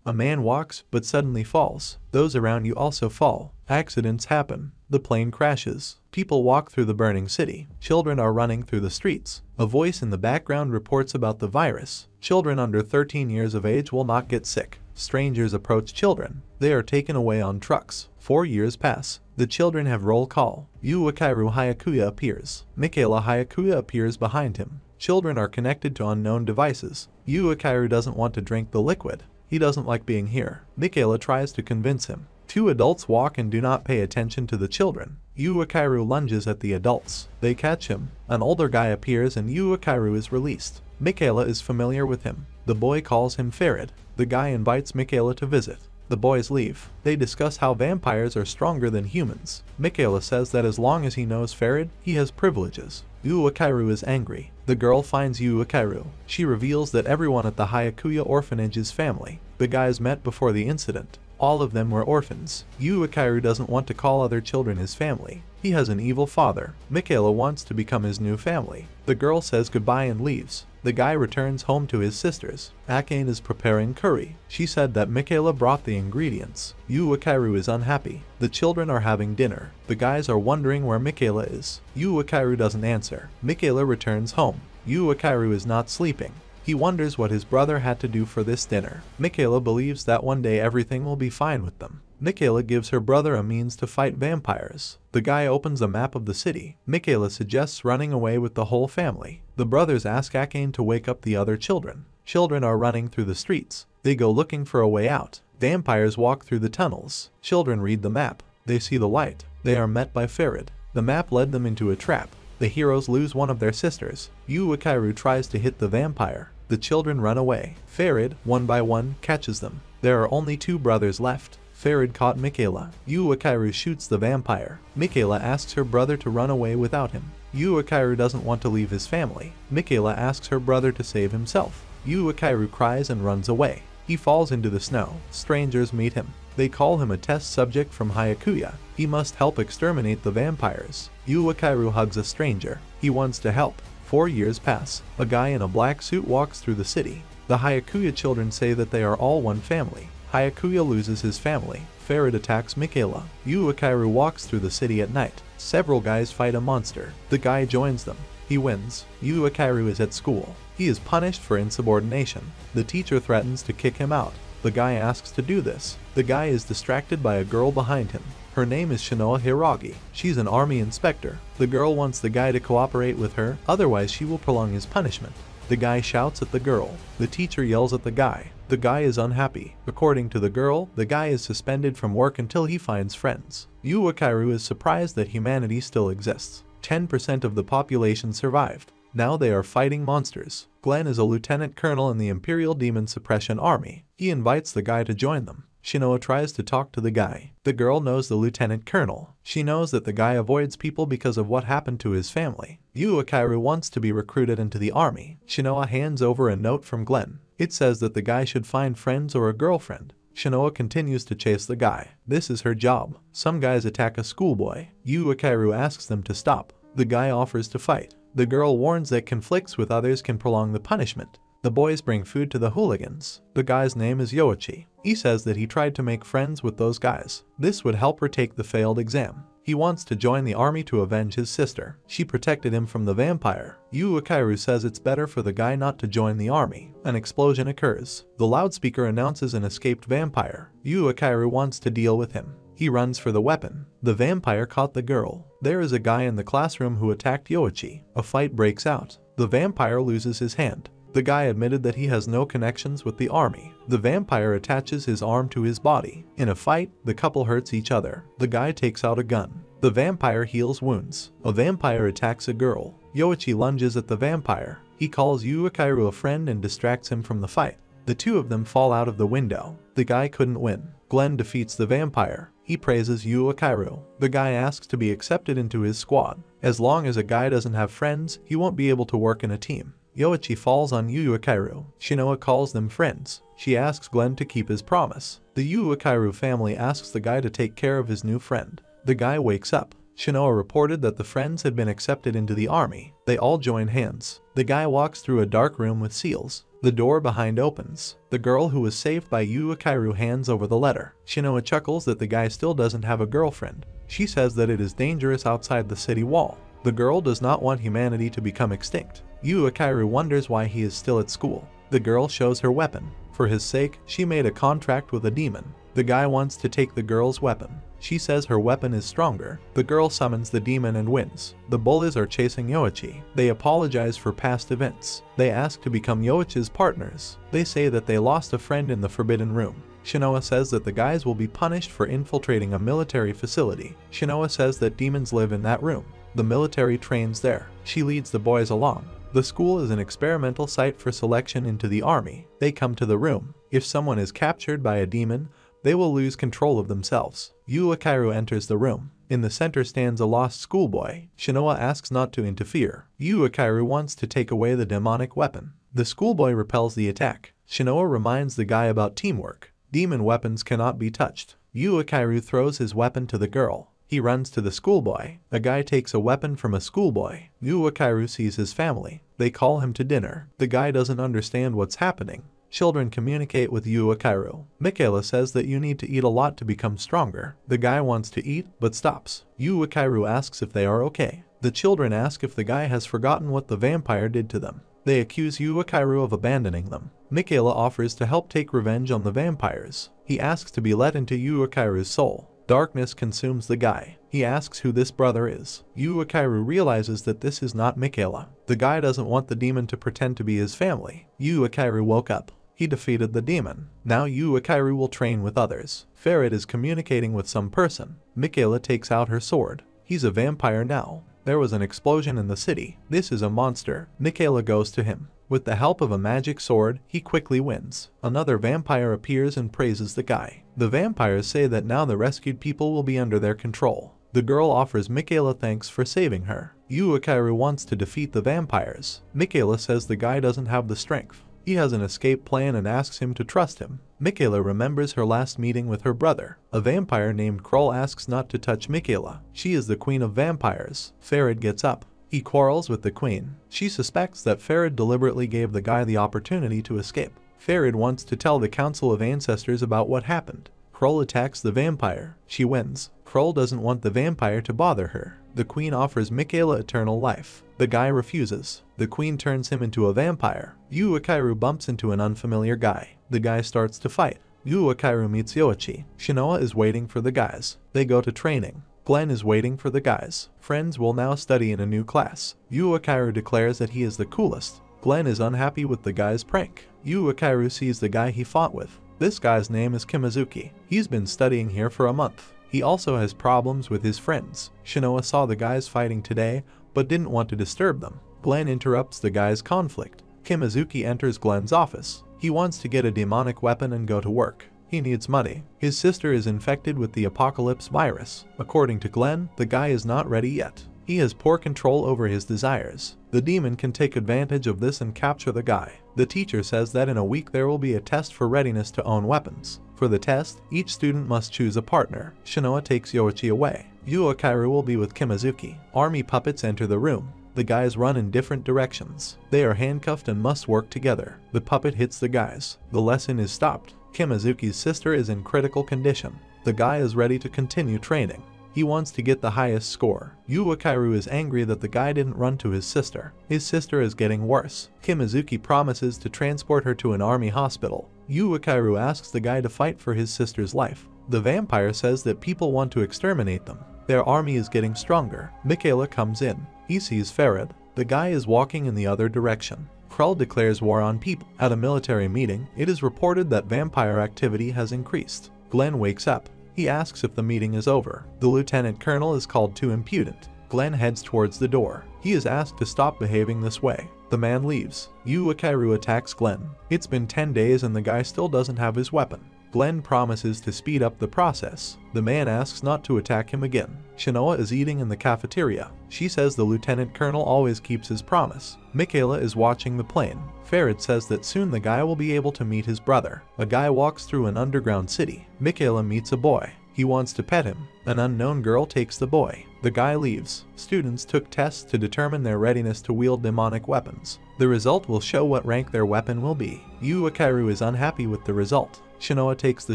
A man walks but suddenly falls. Those around you also fall. Accidents happen. The plane crashes. People walk through the burning city. Children are running through the streets. A voice in the background reports about the virus. Children under 13 years of age will not get sick. Strangers approach children. They are taken away on trucks. 4 years pass. The children have roll call. Yu Wakaru Hyakuya appears. Michaela Hyakuya appears behind him. Children are connected to unknown devices. Yu Wakaru doesn't want to drink the liquid. He doesn't like being here. Michaela tries to convince him. 2 adults walk and do not pay attention to the children. Yu Wakaru lunges at the adults. They catch him. An older guy appears and Yu Wakaru is released. Michaela is familiar with him. The boy calls him Farid. The guy invites Michaela to visit. The boys leave. They discuss how vampires are stronger than humans. Michaela says that as long as he knows Farid, he has privileges. Yu Wakaru is angry. The girl finds Yu Wakaru. She reveals that everyone at the Hyakuya orphanage is family. The guys met before the incident. All of them were orphans. Yu Wakaru doesn't want to call other children his family. He has an evil father. Michaela wants to become his new family. The girl says goodbye and leaves. The guy returns home to his sisters. Akane is preparing curry. She said that Michaela brought the ingredients. Yu Wakaru is unhappy. The children are having dinner. The guys are wondering where Michaela is. Yu Wakaru doesn't answer. Michaela returns home. Yu Wakaru is not sleeping. He wonders what his brother had to do for this dinner. Michaela believes that one day everything will be fine with them. Michaela gives her brother a means to fight vampires. The guy opens a map of the city. Michaela suggests running away with the whole family. The brothers ask Akane to wake up the other children. Children are running through the streets. They go looking for a way out. Vampires walk through the tunnels. Children read the map. They see the light. They are met by Farid. The map led them into a trap. The heroes lose one of their sisters. Yu Wakaru tries to hit the vampire. The children run away. Farid, one by one, catches them. There are only 2 brothers left. Farid caught Michaela. Yu Wakaru shoots the vampire. Michaela asks her brother to run away without him. Yu Wakaru doesn't want to leave his family. Michaela asks her brother to save himself. Yu Wakaru cries and runs away. He falls into the snow. Strangers meet him. They call him a test subject from Hyakuya. He must help exterminate the vampires. Yu Wakaru hugs a stranger. He wants to help. 4 years pass. A guy in a black suit walks through the city. The Hyakuya children say that they are all one family. Hyakuya loses his family. Farid attacks Michaela. Yu Wakaru walks through the city at night. Several guys fight a monster. The guy joins them. He wins. Yu Wakaru is at school. He is punished for insubordination. The teacher threatens to kick him out. The guy asks to do this. The guy is distracted by a girl behind him. Her name is Shinoa Hiragi. She's an army inspector. The girl wants the guy to cooperate with her, otherwise she will prolong his punishment. The guy shouts at the girl. The teacher yells at the guy. The guy is unhappy. According to the girl, the guy is suspended from work until he finds friends. Yu Wakaru is surprised that humanity still exists. 10% of the population survived. Now they are fighting monsters. Glenn is a lieutenant colonel in the Imperial Demon Suppression Army. He invites the guy to join them. Shinoa tries to talk to the guy. The girl knows the lieutenant colonel. She knows that the guy avoids people because of what happened to his family. Yu Wakaru wants to be recruited into the army. Shinoa hands over a note from Glenn. It says that the guy should find friends or a girlfriend. Shinoa continues to chase the guy. This is her job. Some guys attack a schoolboy. Yu Wakaru asks them to stop. The guy offers to fight. The girl warns that conflicts with others can prolong the punishment. The boys bring food to the hooligans. The guy's name is Yoichi. He says that he tried to make friends with those guys. This would help retake the failed exam. He wants to join the army to avenge his sister. She protected him from the vampire. Yu Wakaru says it's better for the guy not to join the army. An explosion occurs. The loudspeaker announces an escaped vampire. Yu Wakaru wants to deal with him. He runs for the weapon. The vampire caught the girl. There is a guy in the classroom who attacked Yoichi. A fight breaks out. The vampire loses his hand. The guy admitted that he has no connections with the army. The vampire attaches his arm to his body. In a fight, the couple hurts each other. The guy takes out a gun. The vampire heals wounds. A vampire attacks a girl. Yoichi lunges at the vampire. He calls Yu Wakaru a friend and distracts him from the fight. The 2 of them fall out of the window. The guy couldn't win. Glenn defeats the vampire. He praises Yu Wakaru. The guy asks to be accepted into his squad. As long as a guy doesn't have friends, he won't be able to work in a team. Yoichi falls on Yu Wakaru. Shinoa calls them friends. She asks Glenn to keep his promise. The Yu Wakaru family asks the guy to take care of his new friend. The guy wakes up. Shinoa reported that the friends had been accepted into the army. They all join hands. The guy walks through a dark room with seals. The door behind opens. The girl who was saved by Yu Akairu hands over the letter. Shinoa chuckles that the guy still doesn't have a girlfriend. She says that it is dangerous outside the city wall. The girl does not want humanity to become extinct. Yu Akairu wonders why he is still at school. The girl shows her weapon. For his sake, she made a contract with a demon. The guy wants to take the girl's weapon. She says her weapon is stronger. The girl summons the demon and wins. The bullies are chasing Yoichi. They apologize for past events. They ask to become Yoichi's partners. They say that they lost a friend in the Forbidden Room. Shinoa says that the guys will be punished for infiltrating a military facility. Shinoa says that demons live in that room. The military trains there. She leads the boys along. The school is an experimental site for selection into the army. They come to the room. If someone is captured by a demon, they will lose control of themselves. Yu Akairu enters the room. In the center stands a lost schoolboy. Shinoa asks not to interfere. Yu Akairu wants to take away the demonic weapon. The schoolboy repels the attack. Shinoa reminds the guy about teamwork. Demon weapons cannot be touched. Yu Akairu throws his weapon to the girl. He runs to the schoolboy. A guy takes a weapon from a schoolboy. Yu Akairu sees his family. They call him to dinner. The guy doesn't understand what's happening. Children communicate with Yu Akairu. Michaela says that you need to eat a lot to become stronger. The guy wants to eat, but stops. Yu Akairu asks if they are okay. The children ask if the guy has forgotten what the vampire did to them. They accuse Yu Akairu of abandoning them. Michaela offers to help take revenge on the vampires. He asks to be let into Yu Akairu's soul. Darkness consumes the guy. He asks who this brother is. Yu Akairu realizes that this is not Michaela. The guy doesn't want the demon to pretend to be his family. Yu Akairu woke up. He defeated the demon. Now Yu Akairu will train with others. Ferret is communicating with some person. Michaela takes out her sword. He's a vampire now. There was an explosion in the city. This is a monster. Michaela goes to him. With the help of a magic sword, he quickly wins. Another vampire appears and praises the guy. The vampires say that now the rescued people will be under their control. The girl offers Michaela thanks for saving her. Yu Akairu wants to defeat the vampires. Michaela says the guy doesn't have the strength. He has an escape plan and asks him to trust him. Michaela remembers her last meeting with her brother. A vampire named Kroll asks not to touch Michaela. She is the queen of vampires. Ferret gets up. He quarrels with the queen. She suspects that Ferret deliberately gave the guy the opportunity to escape. Ferret wants to tell the Council of Ancestors about what happened. Kroll attacks the vampire. She wins. Kroll doesn't want the vampire to bother her. The queen offers Michaela eternal life. The guy refuses. The queen turns him into a vampire. Yu Akairu bumps into an unfamiliar guy. The guy starts to fight. Yu Akairu meets Yoichi. Shinoa is waiting for the guys. They go to training. Glenn is waiting for the guys. Friends will now study in a new class. Yu Akairu declares that he is the coolest. Glenn is unhappy with the guy's prank. Yu Akairu sees the guy he fought with. This guy's name is Kimazuki. He's been studying here for a month. He also has problems with his friends. Shinoa saw the guys fighting today, but didn't want to disturb them. Glenn interrupts the guys' conflict. Kimazuki enters Glenn's office. He wants to get a demonic weapon and go to work. He needs money. His sister is infected with the apocalypse virus. According to Glenn, the guy is not ready yet. He has poor control over his desires. The demon can take advantage of this and capture the guy. The teacher says that in a week there will be a test for readiness to own weapons. For the test, each student must choose a partner. Shinoa takes Yoichi away. Yu Akairu will be with Kimazuki. Army puppets enter the room. The guys run in different directions. They are handcuffed and must work together. The puppet hits the guys. The lesson is stopped. Kimazuki's sister is in critical condition. The guy is ready to continue training. He wants to get the highest score. Yu Akairu is angry that the guy didn't run to his sister. His sister is getting worse. Kimazuki promises to transport her to an army hospital. Yu Akairu asks the guy to fight for his sister's life. The vampire says that people want to exterminate them. Their army is getting stronger. Michaela comes in. He sees Ferret. The guy is walking in the other direction. Krull declares war on people. At a military meeting, it is reported that vampire activity has increased. Glenn wakes up. He asks if the meeting is over. The lieutenant colonel is called too impudent. Glenn heads towards the door. He is asked to stop behaving this way. The man leaves. Yu Akairu attacks Glenn. It's been 10 days and the guy still doesn't have his weapon. Glenn promises to speed up the process. The man asks not to attack him again. Shinoa is eating in the cafeteria. She says the lieutenant colonel always keeps his promise. Michaela is watching the plane. Ferret says that soon the guy will be able to meet his brother. A guy walks through an underground city. Michaela meets a boy. He wants to pet him. An unknown girl takes the boy. The guy leaves. Students took tests to determine their readiness to wield demonic weapons. The result will show what rank their weapon will be. Yu Akaru is unhappy with the result. Shinoa takes the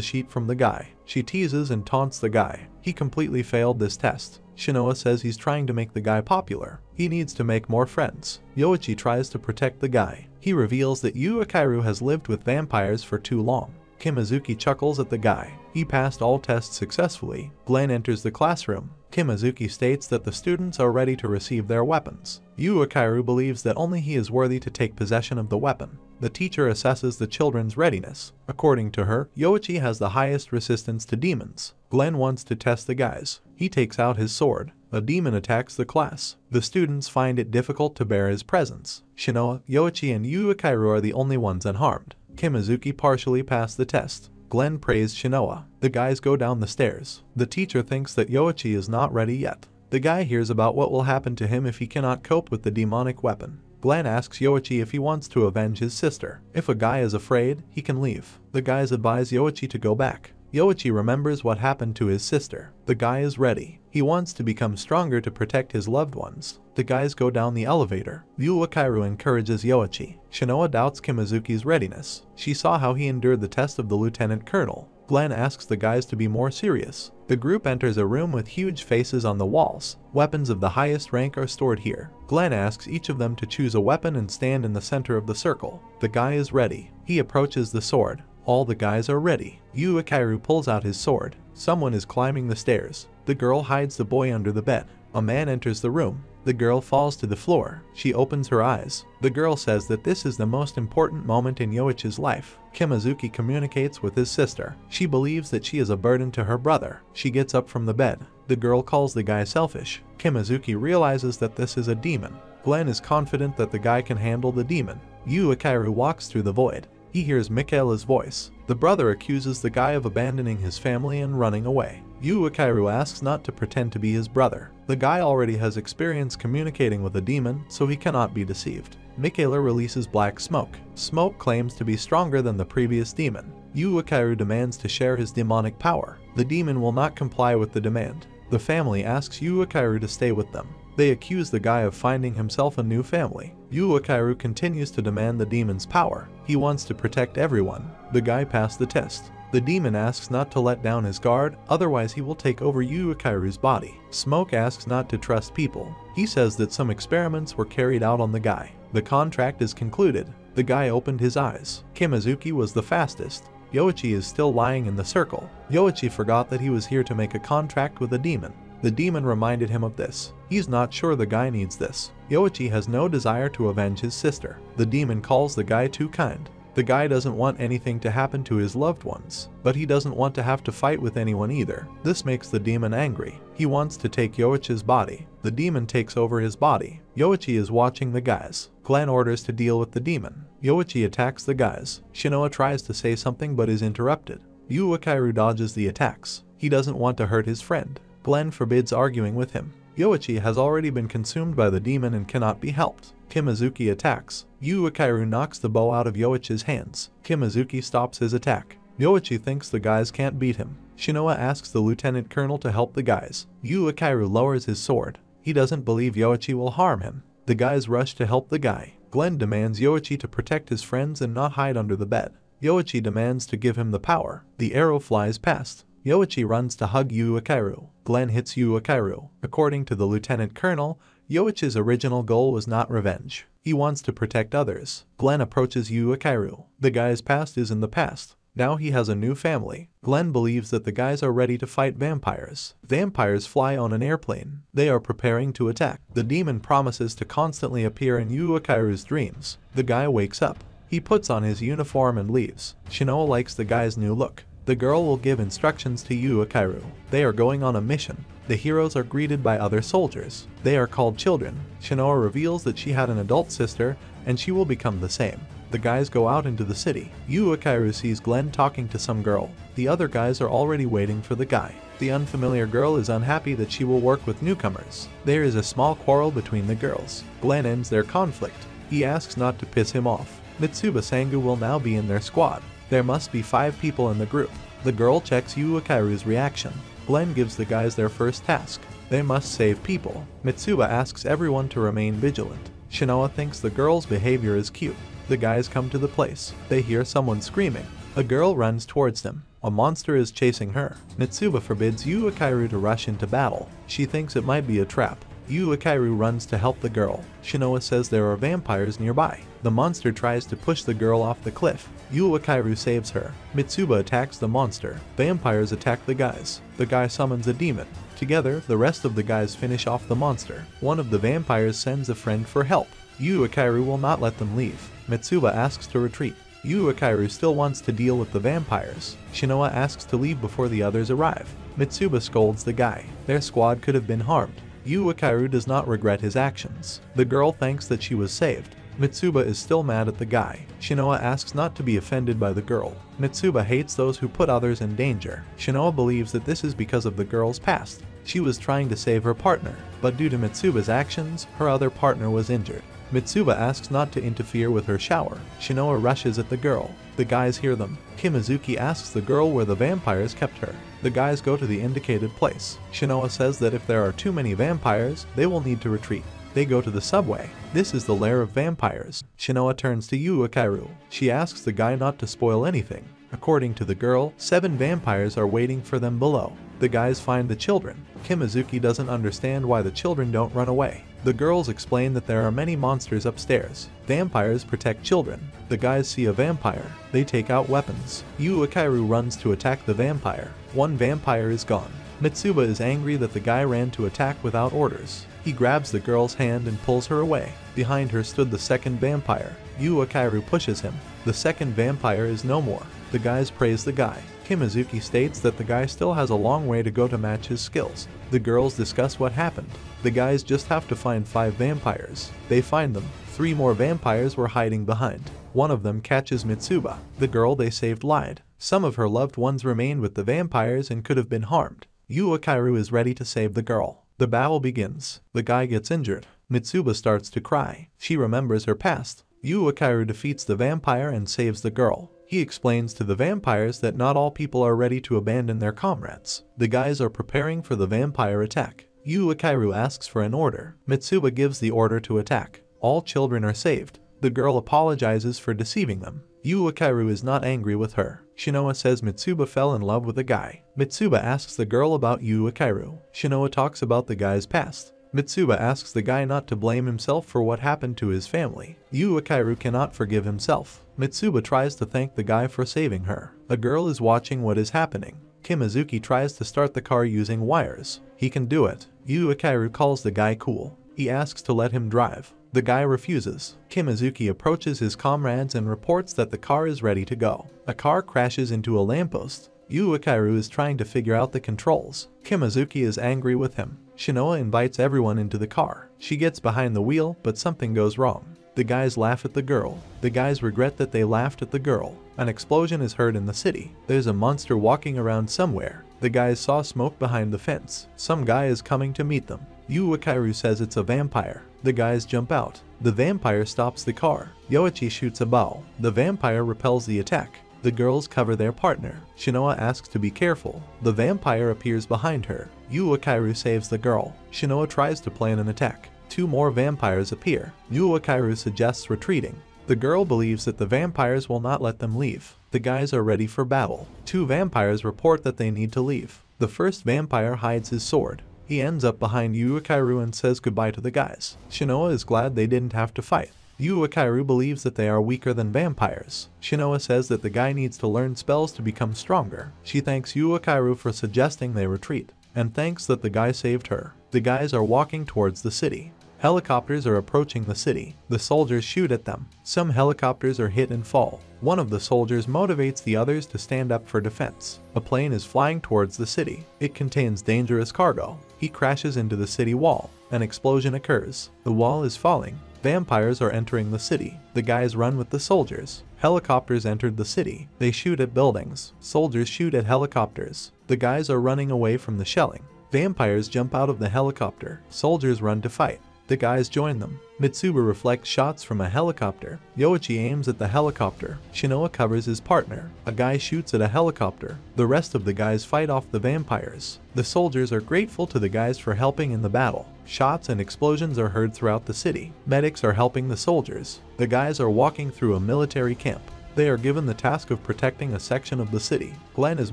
sheet from the guy. She teases and taunts the guy. He completely failed this test. Shinoa says he's trying to make the guy popular. He needs to make more friends. Yoichi tries to protect the guy. He reveals that Yu Akaru has lived with vampires for too long. Kimazuki chuckles at the guy. He passed all tests successfully. Glenn enters the classroom. Kimazuki states that the students are ready to receive their weapons. Yu Akaru believes that only he is worthy to take possession of the weapon. The teacher assesses the children's readiness. According to her, Yoichi has the highest resistance to demons. Glenn wants to test the guys. He takes out his sword. A demon attacks the class. The students find it difficult to bear his presence. Shinoa, Yoichi, and Yu Akaru are the only ones unharmed. Kimazuki partially passed the test. Glenn praised Shinoa. The guys go down the stairs. The teacher thinks that Yoichi is not ready yet. The guy hears about what will happen to him if he cannot cope with the demonic weapon. Glenn asks Yoichi if he wants to avenge his sister. If a guy is afraid, he can leave. The guys advise Yoichi to go back. Yoichi remembers what happened to his sister. The guy is ready. He wants to become stronger to protect his loved ones. The guys go down the elevator. Yu Akaru encourages Yoichi. Shinoa doubts Kimazuki's readiness. She saw how he endured the test of the lieutenant colonel. Glenn asks the guys to be more serious. The group enters a room with huge faces on the walls. Weapons of the highest rank are stored here. Glenn asks each of them to choose a weapon and stand in the center of the circle. The guy is ready. He approaches the sword. All the guys are ready. Yu Akaru pulls out his sword. Someone is climbing the stairs. The girl hides the boy under the bed. A man enters the room. The girl falls to the floor. She opens her eyes. The girl says that this is the most important moment in Yoichi's life. Kimazuki communicates with his sister. She believes that she is a burden to her brother. She gets up from the bed. The girl calls the guy selfish. Kimazuki realizes that this is a demon. Glenn is confident that the guy can handle the demon. Yu Akaru walks through the void. He hears Michaela's voice. The brother accuses the guy of abandoning his family and running away. Yu Akaru asks not to pretend to be his brother. The guy already has experience communicating with a demon, so he cannot be deceived. Michaela releases black smoke. Smoke claims to be stronger than the previous demon. Yu Akaru demands to share his demonic power. The demon will not comply with the demand. The family asks Yu Akaru to stay with them. They accuse the guy of finding himself a new family. Yu Akaru continues to demand the demon's power. He wants to protect everyone. The guy passed the test. The demon asks not to let down his guard, otherwise he will take over Yu Akaru's body. Smoke asks not to trust people. He says that some experiments were carried out on the guy. The contract is concluded. The guy opened his eyes. Kimazuki was the fastest. Yoichi is still lying in the circle. Yoichi forgot that he was here to make a contract with a demon. The demon reminded him of this. He's not sure the guy needs this. Yoichi has no desire to avenge his sister. The demon calls the guy too kind. The guy doesn't want anything to happen to his loved ones, but he doesn't want to have to fight with anyone either. This makes the demon angry. He wants to take Yoichi's body. The demon takes over his body. Yoichi is watching the guys. Glenn orders to deal with the demon. Yoichi attacks the guys. Shinoa tries to say something but is interrupted. Yu Akaru dodges the attacks. He doesn't want to hurt his friend. Glenn forbids arguing with him. Yoichi has already been consumed by the demon and cannot be helped. Kimazuki attacks. Yu Akaru knocks the bow out of Yoichi's hands. Kimazuki stops his attack. Yoichi thinks the guys can't beat him. Shinoa asks the lieutenant colonel to help the guys. Yu Akaru lowers his sword. He doesn't believe Yoichi will harm him. The guys rush to help the guy. Glenn demands Yoichi to protect his friends and not hide under the bed. Yoichi demands to give him the power. The arrow flies past. Yoichi runs to hug Yu Akaru. Glenn hits Yu Akaru. According to the lieutenant colonel, Yoichi's original goal was not revenge. He wants to protect others. Glenn approaches Yu Akaru. The guy's past is in the past. Now he has a new family. Glenn believes that the guys are ready to fight vampires. Vampires fly on an airplane. They are preparing to attack. The demon promises to constantly appear in Yu Akaru's dreams. The guy wakes up. He puts on his uniform and leaves. Shinoa likes the guy's new look. The girl will give instructions to Yu Akaru. They are going on a mission. The heroes are greeted by other soldiers. They are called children. Shinoa reveals that she had an adult sister and she will become the same. The guys go out into the city. Yu Akaru sees Glenn talking to some girl. The other guys are already waiting for the guy. The unfamiliar girl is unhappy that she will work with newcomers. There is a small quarrel between the girls. Glenn ends their conflict. He asks not to piss him off. Mitsuba Sangu will now be in their squad. There must be 5 people in the group. The girl checks Yu Akairu's reaction. Glenn gives the guys their first task. They must save people. Mitsuba asks everyone to remain vigilant. Shinoa thinks the girl's behavior is cute. The guys come to the place. They hear someone screaming. A girl runs towards them. A monster is chasing her. Mitsuba forbids Yu Akairu to rush into battle. She thinks it might be a trap. Yu Akairu runs to help the girl. Shinoa says there are vampires nearby. The monster tries to push the girl off the cliff. Yu Akairu saves her. Mitsuba attacks the monster. Vampires attack the guys. The guy summons a demon. Together, the rest of the guys finish off the monster. One of the vampires sends a friend for help. Yu Akairu will not let them leave. Mitsuba asks to retreat. Yu Akairu still wants to deal with the vampires. Shinoa asks to leave before the others arrive. Mitsuba scolds the guy. Their squad could have been harmed. Yu Akairu does not regret his actions. The girl thanks that she was saved. Mitsuba is still mad at the guy. Shinoa asks not to be offended by the girl. Mitsuba hates those who put others in danger. Shinoa believes that this is because of the girl's past. She was trying to save her partner, but due to Mitsuba's actions, her other partner was injured. Mitsuba asks not to interfere with her shower. Shinoa rushes at the girl. The guys hear them. Kimazuki asks the girl where the vampires kept her. The guys go to the indicated place. Shinoa says that if there are too many vampires, they will need to retreat. They go to the subway. This is the lair of vampires. Shinoa turns to Yu Akairu. She asks the guy not to spoil anything. According to the girl, 7 vampires are waiting for them below. The guys find the children. Kimazuki doesn't understand why the children don't run away. The girls explain that there are many monsters upstairs. Vampires protect children. The guys see a vampire. They take out weapons. Yu Akairu runs to attack the vampire. One vampire is gone. Mitsuba is angry that the guy ran to attack without orders. He grabs the girl's hand and pulls her away. Behind her stood the second vampire. Yu Akairu pushes him. The second vampire is no more. The guys praise the guy. Kimazuki states that the guy still has a long way to go to match his skills. The girls discuss what happened. The guys just have to find 5 vampires. They find them. 3 more vampires were hiding behind. One of them catches Mitsuba. The girl they saved lied. Some of her loved ones remained with the vampires and could have been harmed. Yu Akairu is ready to save the girl. The battle begins. The guy gets injured. Mitsuba starts to cry. She remembers her past. Yu Akairu defeats the vampire and saves the girl. He explains to the vampires that not all people are ready to abandon their comrades. The guys are preparing for the vampire attack. Yu Akairu asks for an order. Mitsuba gives the order to attack. All children are saved. The girl apologizes for deceiving them. Yu Akairu is not angry with her. Shinoa says Mitsuba fell in love with a guy. Mitsuba asks the girl about Yu Akairu. Shinoa talks about the guy's past. Mitsuba asks the guy not to blame himself for what happened to his family. Yu Akairu cannot forgive himself. Mitsuba tries to thank the guy for saving her. A girl is watching what is happening. Kimazuki tries to start the car using wires. He can do it. Yu Akairu calls the guy cool. He asks to let him drive. The guy refuses. Kimazuki approaches his comrades and reports that the car is ready to go. A car crashes into a lamppost. Yu Akairu is trying to figure out the controls. Kimazuki is angry with him. Shinoa invites everyone into the car. She gets behind the wheel, but something goes wrong. The guys laugh at the girl. The guys regret that they laughed at the girl. An explosion is heard in the city. There's a monster walking around somewhere. The guys saw smoke behind the fence. Some guy is coming to meet them. Yu Akairu says it's a vampire. The guys jump out. The vampire stops the car. Yoichi shoots a bow. The vampire repels the attack. The girls cover their partner. Shinoa asks to be careful. The vampire appears behind her. Yu Akairu saves the girl. Shinoa tries to plan an attack. 2 more vampires appear. Yu Akairu suggests retreating. The girl believes that the vampires will not let them leave. The guys are ready for battle. 2 vampires report that they need to leave. The first vampire hides his sword. He ends up behind Yu Akairu and says goodbye to the guys. Shinoa is glad they didn't have to fight. Yu Akairu believes that they are weaker than vampires. Shinoa says that the guy needs to learn spells to become stronger. She thanks Yu Akairu for suggesting they retreat, and thanks that the guy saved her. The guys are walking towards the city. Helicopters are approaching the city. The soldiers shoot at them. Some helicopters are hit and fall. One of the soldiers motivates the others to stand up for defense. A plane is flying towards the city. It contains dangerous cargo. He crashes into the city wall. An explosion occurs. The wall is falling. Vampires are entering the city. The guys run with the soldiers. Helicopters entered the city. They shoot at buildings. Soldiers shoot at helicopters. The guys are running away from the shelling. Vampires jump out of the helicopter. Soldiers run to fight. The guys join them. Mitsuba reflects shots from a helicopter. Yoichi aims at the helicopter. Shinoa covers his partner. A guy shoots at a helicopter. The rest of the guys fight off the vampires. The soldiers are grateful to the guys for helping in the battle. Shots and explosions are heard throughout the city. Medics are helping the soldiers. The guys are walking through a military camp. They are given the task of protecting a section of the city. Glenn is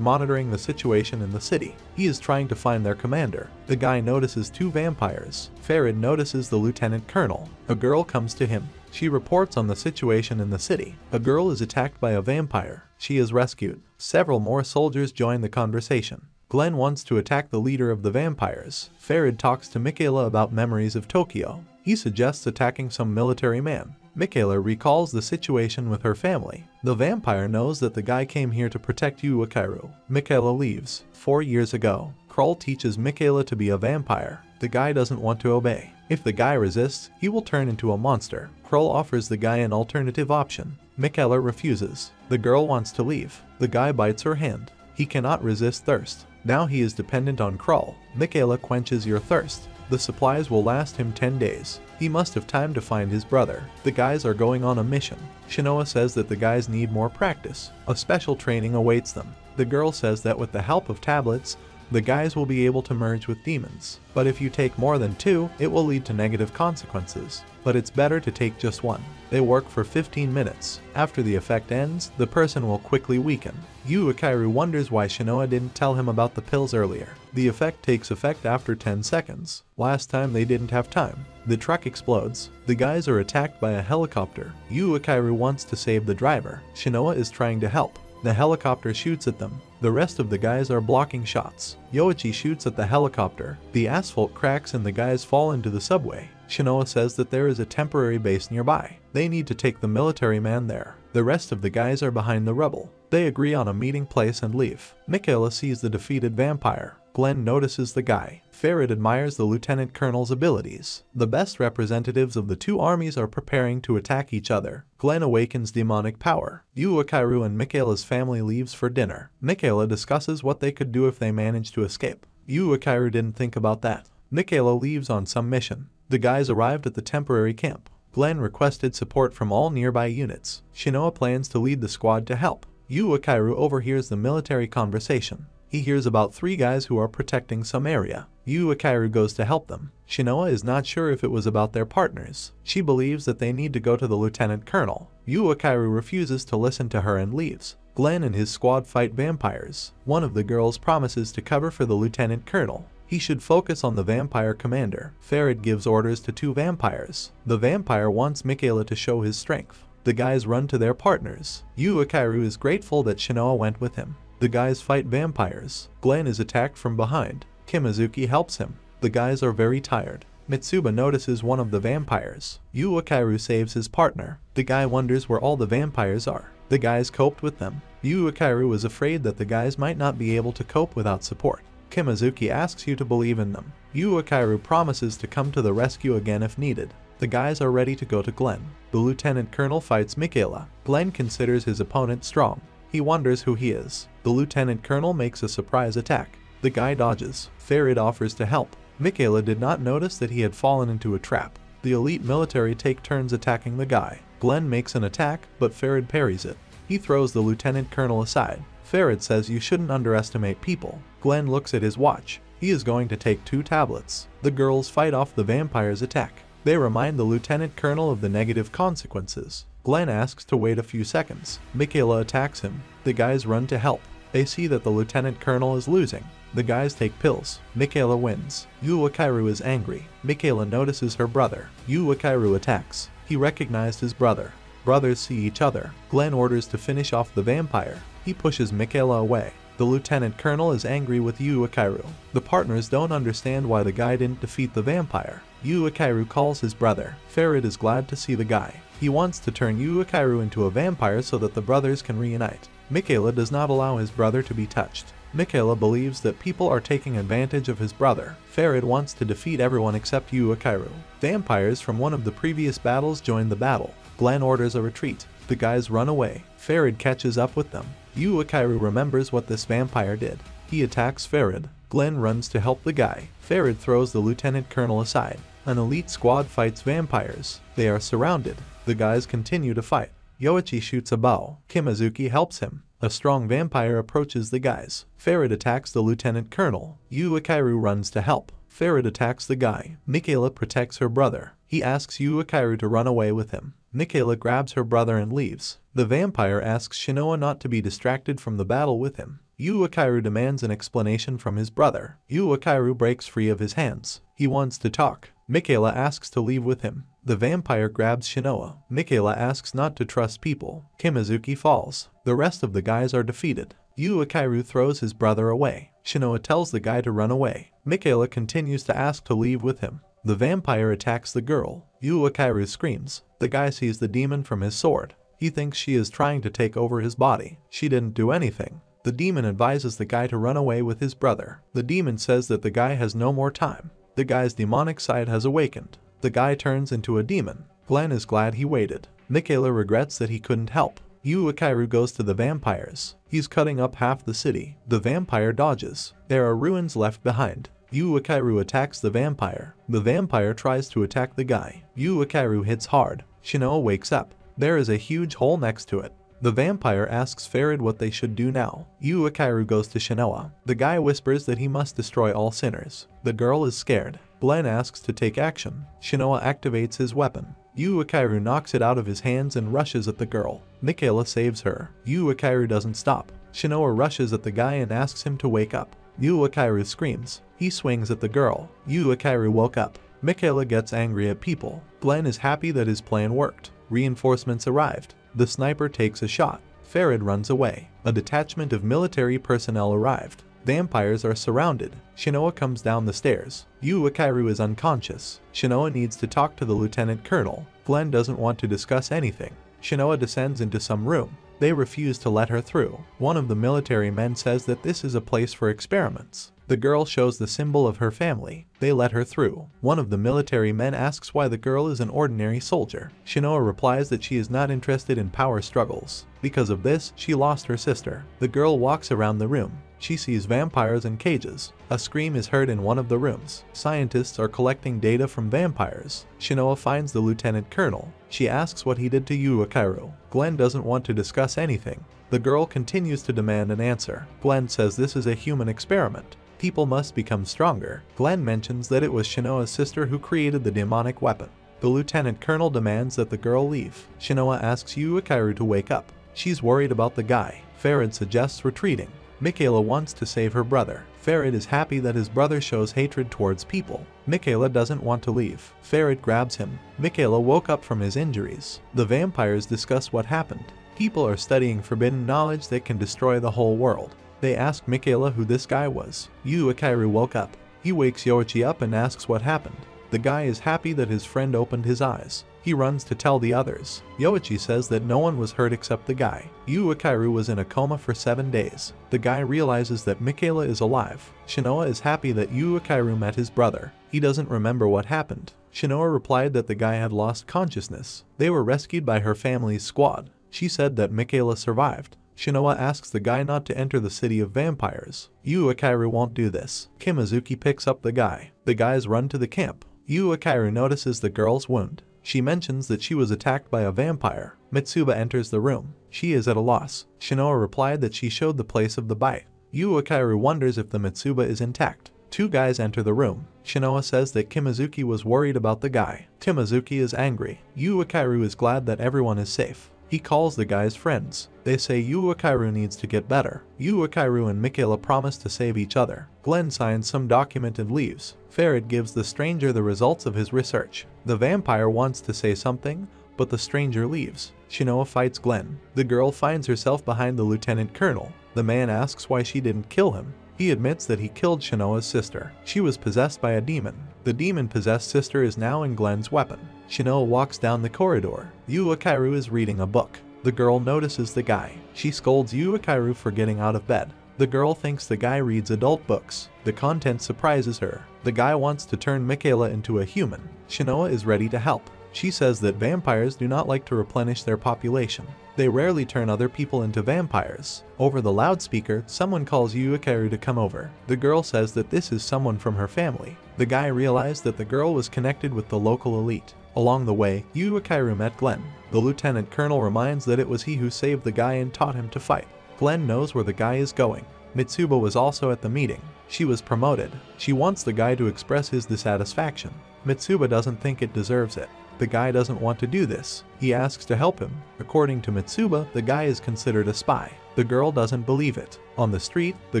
monitoring the situation in the city. He is trying to find their commander. The guy notices 2 vampires. Farid notices the lieutenant colonel. A girl comes to him. She reports on the situation in the city. A girl is attacked by a vampire. She is rescued. Several more soldiers join the conversation. Glenn wants to attack the leader of the vampires. Farid talks to Michaela about memories of Tokyo. He suggests attacking some military man. Michaela recalls the situation with her family. The vampire knows that the guy came here to protect Yu Akiru. Michaela leaves. 4 years ago, Krull teaches Michaela to be a vampire. The guy doesn't want to obey. If the guy resists, he will turn into a monster. Krull offers the guy an alternative option. Michaela refuses. The girl wants to leave. The guy bites her hand. He cannot resist thirst. Now he is dependent on Krull. Michaela quenches your thirst. The supplies will last him 10 days. He must have time to find his brother. The guys are going on a mission. Shinoa says that the guys need more practice. A special training awaits them. The girl says that with the help of tablets, the guys will be able to merge with demons. But if you take more than 2, it will lead to negative consequences. But it's better to take just 1. They work for 15 minutes. After the effect ends, the person will quickly weaken. Yu Akiru wonders why Shinoa didn't tell him about the pills earlier. The effect takes effect after 10 seconds. Last time they didn't have time. The truck explodes. The guys are attacked by a helicopter. Yu Akiru wants to save the driver. Shinoa is trying to help. The helicopter shoots at them. The rest of the guys are blocking shots. Yoichi shoots at the helicopter. The asphalt cracks and the guys fall into the subway. Shinoa says that there is a temporary base nearby. They need to take the military man there. The rest of the guys are behind the rubble. They agree on a meeting place and leave. Michaela sees the defeated vampire. Glenn notices the guy. Farid admires the lieutenant colonel's abilities. The best representatives of the 2 armies are preparing to attack each other. Glenn awakens demonic power. Yu Akiru and Michaela's family leaves for dinner. Michaela discusses what they could do if they manage to escape. Yu Akiru didn't think about that. Michaela leaves on some mission. The guys arrived at the temporary camp. Glenn requested support from all nearby units. Shinoa plans to lead the squad to help. Yu Akiru overhears the military conversation. He hears about 3 guys who are protecting some area. Yu Akiru goes to help them. Shinoa is not sure if it was about their partners. She believes that they need to go to the lieutenant colonel. Yu Akiru refuses to listen to her and leaves. Glenn and his squad fight vampires. One of the girls promises to cover for the lieutenant colonel. He should focus on the vampire commander. Farid gives orders to 2 vampires. The vampire wants Michaela to show his strength. The guys run to their partners. Yu Akiru is grateful that Shinoa went with him. The guys fight vampires. Glenn is attacked from behind. Kimazuki helps him. The guys are very tired. Mitsuba notices one of the vampires. Yu Akiru saves his partner. The guy wonders where all the vampires are. The guys coped with them. Yu Akiru is afraid that the guys might not be able to cope without support. Kimazuki asks you to believe in them. Yu Akiru promises to come to the rescue again if needed. The guys are ready to go to Glenn. The lieutenant colonel fights Michaela. Glenn considers his opponent strong. He wonders who he is. The lieutenant colonel makes a surprise attack. The guy dodges. Farid offers to help. Michaela did not notice that he had fallen into a trap. The elite military take turns attacking the guy. Glenn makes an attack, but Farid parries it. He throws the lieutenant colonel aside. Farid says you shouldn't underestimate people. Glenn looks at his watch. He is going to take 2 tablets. The girls fight off the vampire's attack. They remind the lieutenant colonel of the negative consequences. Glenn asks to wait a few seconds. Michaela attacks him. The guys run to help. They see that the lieutenant colonel is losing. The guys take pills. Michaela wins. Yu Akiru is angry. Michaela notices her brother. Yu Akiru attacks. He recognized his brother. Brothers see each other. Glenn orders to finish off the vampire. He pushes Michaela away. The lieutenant colonel is angry with Yu Akiru. The partners don't understand why the guy didn't defeat the vampire. Yu Akiru calls his brother. Farid is glad to see the guy. He wants to turn Yu Akiru into a vampire so that the brothers can reunite. Michaela does not allow his brother to be touched. Michaela believes that people are taking advantage of his brother. Farid wants to defeat everyone except Yu Akiru. Vampires from one of the previous battles join the battle. Glenn orders a retreat. The guys run away. Farid catches up with them. Yu Akiru remembers what this vampire did. He attacks Farid. Glenn runs to help the guy. Farid throws the lieutenant colonel aside. An elite squad fights vampires. They are surrounded. The guys continue to fight. Yoichi shoots a bow. Kimazuki helps him. A strong vampire approaches the guys. Ferret attacks the lieutenant colonel. Yu Akiru runs to help. Ferret attacks the guy. Michaela protects her brother. He asks Yu Akiru to run away with him. Michaela grabs her brother and leaves. The vampire asks Shinoa not to be distracted from the battle with him. Yu Akiru demands an explanation from his brother. Yu Akiru breaks free of his hands. He wants to talk. Michaela asks to leave with him. The vampire grabs Shinoa. Michaela asks not to trust people. Kimazuki falls. The rest of the guys are defeated. Yu Akiru throws his brother away. Shinoa tells the guy to run away. Michaela continues to ask to leave with him. The vampire attacks the girl. Yu Akiru screams. The guy sees the demon from his sword. He thinks she is trying to take over his body. She didn't do anything. The demon advises the guy to run away with his brother. The demon says that the guy has no more time. The guy's demonic side has awakened. The guy turns into a demon. Glenn is glad he waited. Michaela regrets that he couldn't help. Yu Akiru goes to the vampires. He's cutting up half the city. The vampire dodges. There are ruins left behind. Yu Akiru attacks the vampire. The vampire tries to attack the guy. Yu Akiru hits hard. Shinoa wakes up. There is a huge hole next to it. The vampire asks Ferret what they should do now. Yu Akiru goes to Shinoa. The guy whispers that he must destroy all sinners. The girl is scared. Glenn asks to take action. Shinoa activates his weapon. Yu Akiru knocks it out of his hands and rushes at the girl. Michaela saves her. Yu Akiru doesn't stop. Shinoa rushes at the guy and asks him to wake up. Yu Akiru screams. He swings at the girl. Yu Akiru woke up. Michaela gets angry at people. Glenn is happy that his plan worked. Reinforcements arrived. The sniper takes a shot. Ferret runs away. A detachment of military personnel arrived. Vampires are surrounded. Shinoa comes down the stairs. Yu Akiru is unconscious. Shinoa needs to talk to the lieutenant colonel. Glenn doesn't want to discuss anything. Shinoa descends into some room. They refuse to let her through. One of the military men says that this is a place for experiments. The girl shows the symbol of her family. They let her through. One of the military men asks why the girl is an ordinary soldier. Shinoa replies that she is not interested in power struggles. Because of this, she lost her sister. The girl walks around the room. She sees vampires in cages. A scream is heard in one of the rooms. Scientists are collecting data from vampires. Shinoa finds the lieutenant colonel. She asks what he did to Yu Akiru. Glenn doesn't want to discuss anything. The girl continues to demand an answer. Glenn says this is a human experiment. People must become stronger. Glenn mentions that it was Shinoa's sister who created the demonic weapon. The lieutenant colonel demands that the girl leave. Shinoa asks Yu Akiru to wake up. She's worried about the guy. Ferret suggests retreating. Michaela wants to save her brother. Ferret is happy that his brother shows hatred towards people. Michaela doesn't want to leave. Ferret grabs him. Michaela woke up from his injuries. The vampires discuss what happened. People are studying forbidden knowledge that can destroy the whole world. They ask Michaela who this guy was. Yu Akiru woke up. He wakes Yoichi up and asks what happened. The guy is happy that his friend opened his eyes. He runs to tell the others. Yoichi says that no one was hurt except the guy. Yu Akiru was in a coma for 7 days. The guy realizes that Michaela is alive. Shinoa is happy that Yu Akiru met his brother. He doesn't remember what happened. Shinoa replied that the guy had lost consciousness. They were rescued by her family's squad. She said that Michaela survived. Shinoa asks the guy not to enter the city of vampires. Yu Akiru won't do this. Kimazuki picks up the guy. The guys run to the camp. Yu Akiru notices the girl's wound. She mentions that she was attacked by a vampire. Mitsuba enters the room. She is at a loss. Shinoa replied that she showed the place of the bite. Yu Akiru wonders if the Mitsuba is intact. 2 guys enter the room. Shinoa says that Kimazuki was worried about the guy. Kimazuki is angry. Yu Akiru is glad that everyone is safe. He calls the guys friends. They say Yu Akiru needs to get better. Yu Akiru and Michaela promise to save each other. Glenn signs some document and leaves. Ferret gives the stranger the results of his research. The vampire wants to say something, but the stranger leaves. Shinoa fights Glenn. The girl finds herself behind the lieutenant colonel. The man asks why she didn't kill him. He admits that he killed Shinoa's sister. She was possessed by a demon. The demon-possessed sister is now in Glenn's weapon. Shinoa walks down the corridor. Yu Akiru is reading a book. The girl notices the guy. She scolds Yu Akiru for getting out of bed. The girl thinks the guy reads adult books. The content surprises her. The guy wants to turn Michaela into a human. Shinoa is ready to help. She says that vampires do not like to replenish their population. They rarely turn other people into vampires. Over the loudspeaker, someone calls Yu Ikaru to come over. The girl says that this is someone from her family. The guy realized that the girl was connected with the local elite. Along the way, Yu Ikaru met Glenn. The lieutenant colonel reminds that it was he who saved the guy and taught him to fight. Glenn knows where the guy is going. Mitsuba was also at the meeting. She was promoted. She wants the guy to express his dissatisfaction. Mitsuba doesn't think it deserves it. The guy doesn't want to do this. He asks to help him. According to Mitsuba, the guy is considered a spy. The girl doesn't believe it. On the street, the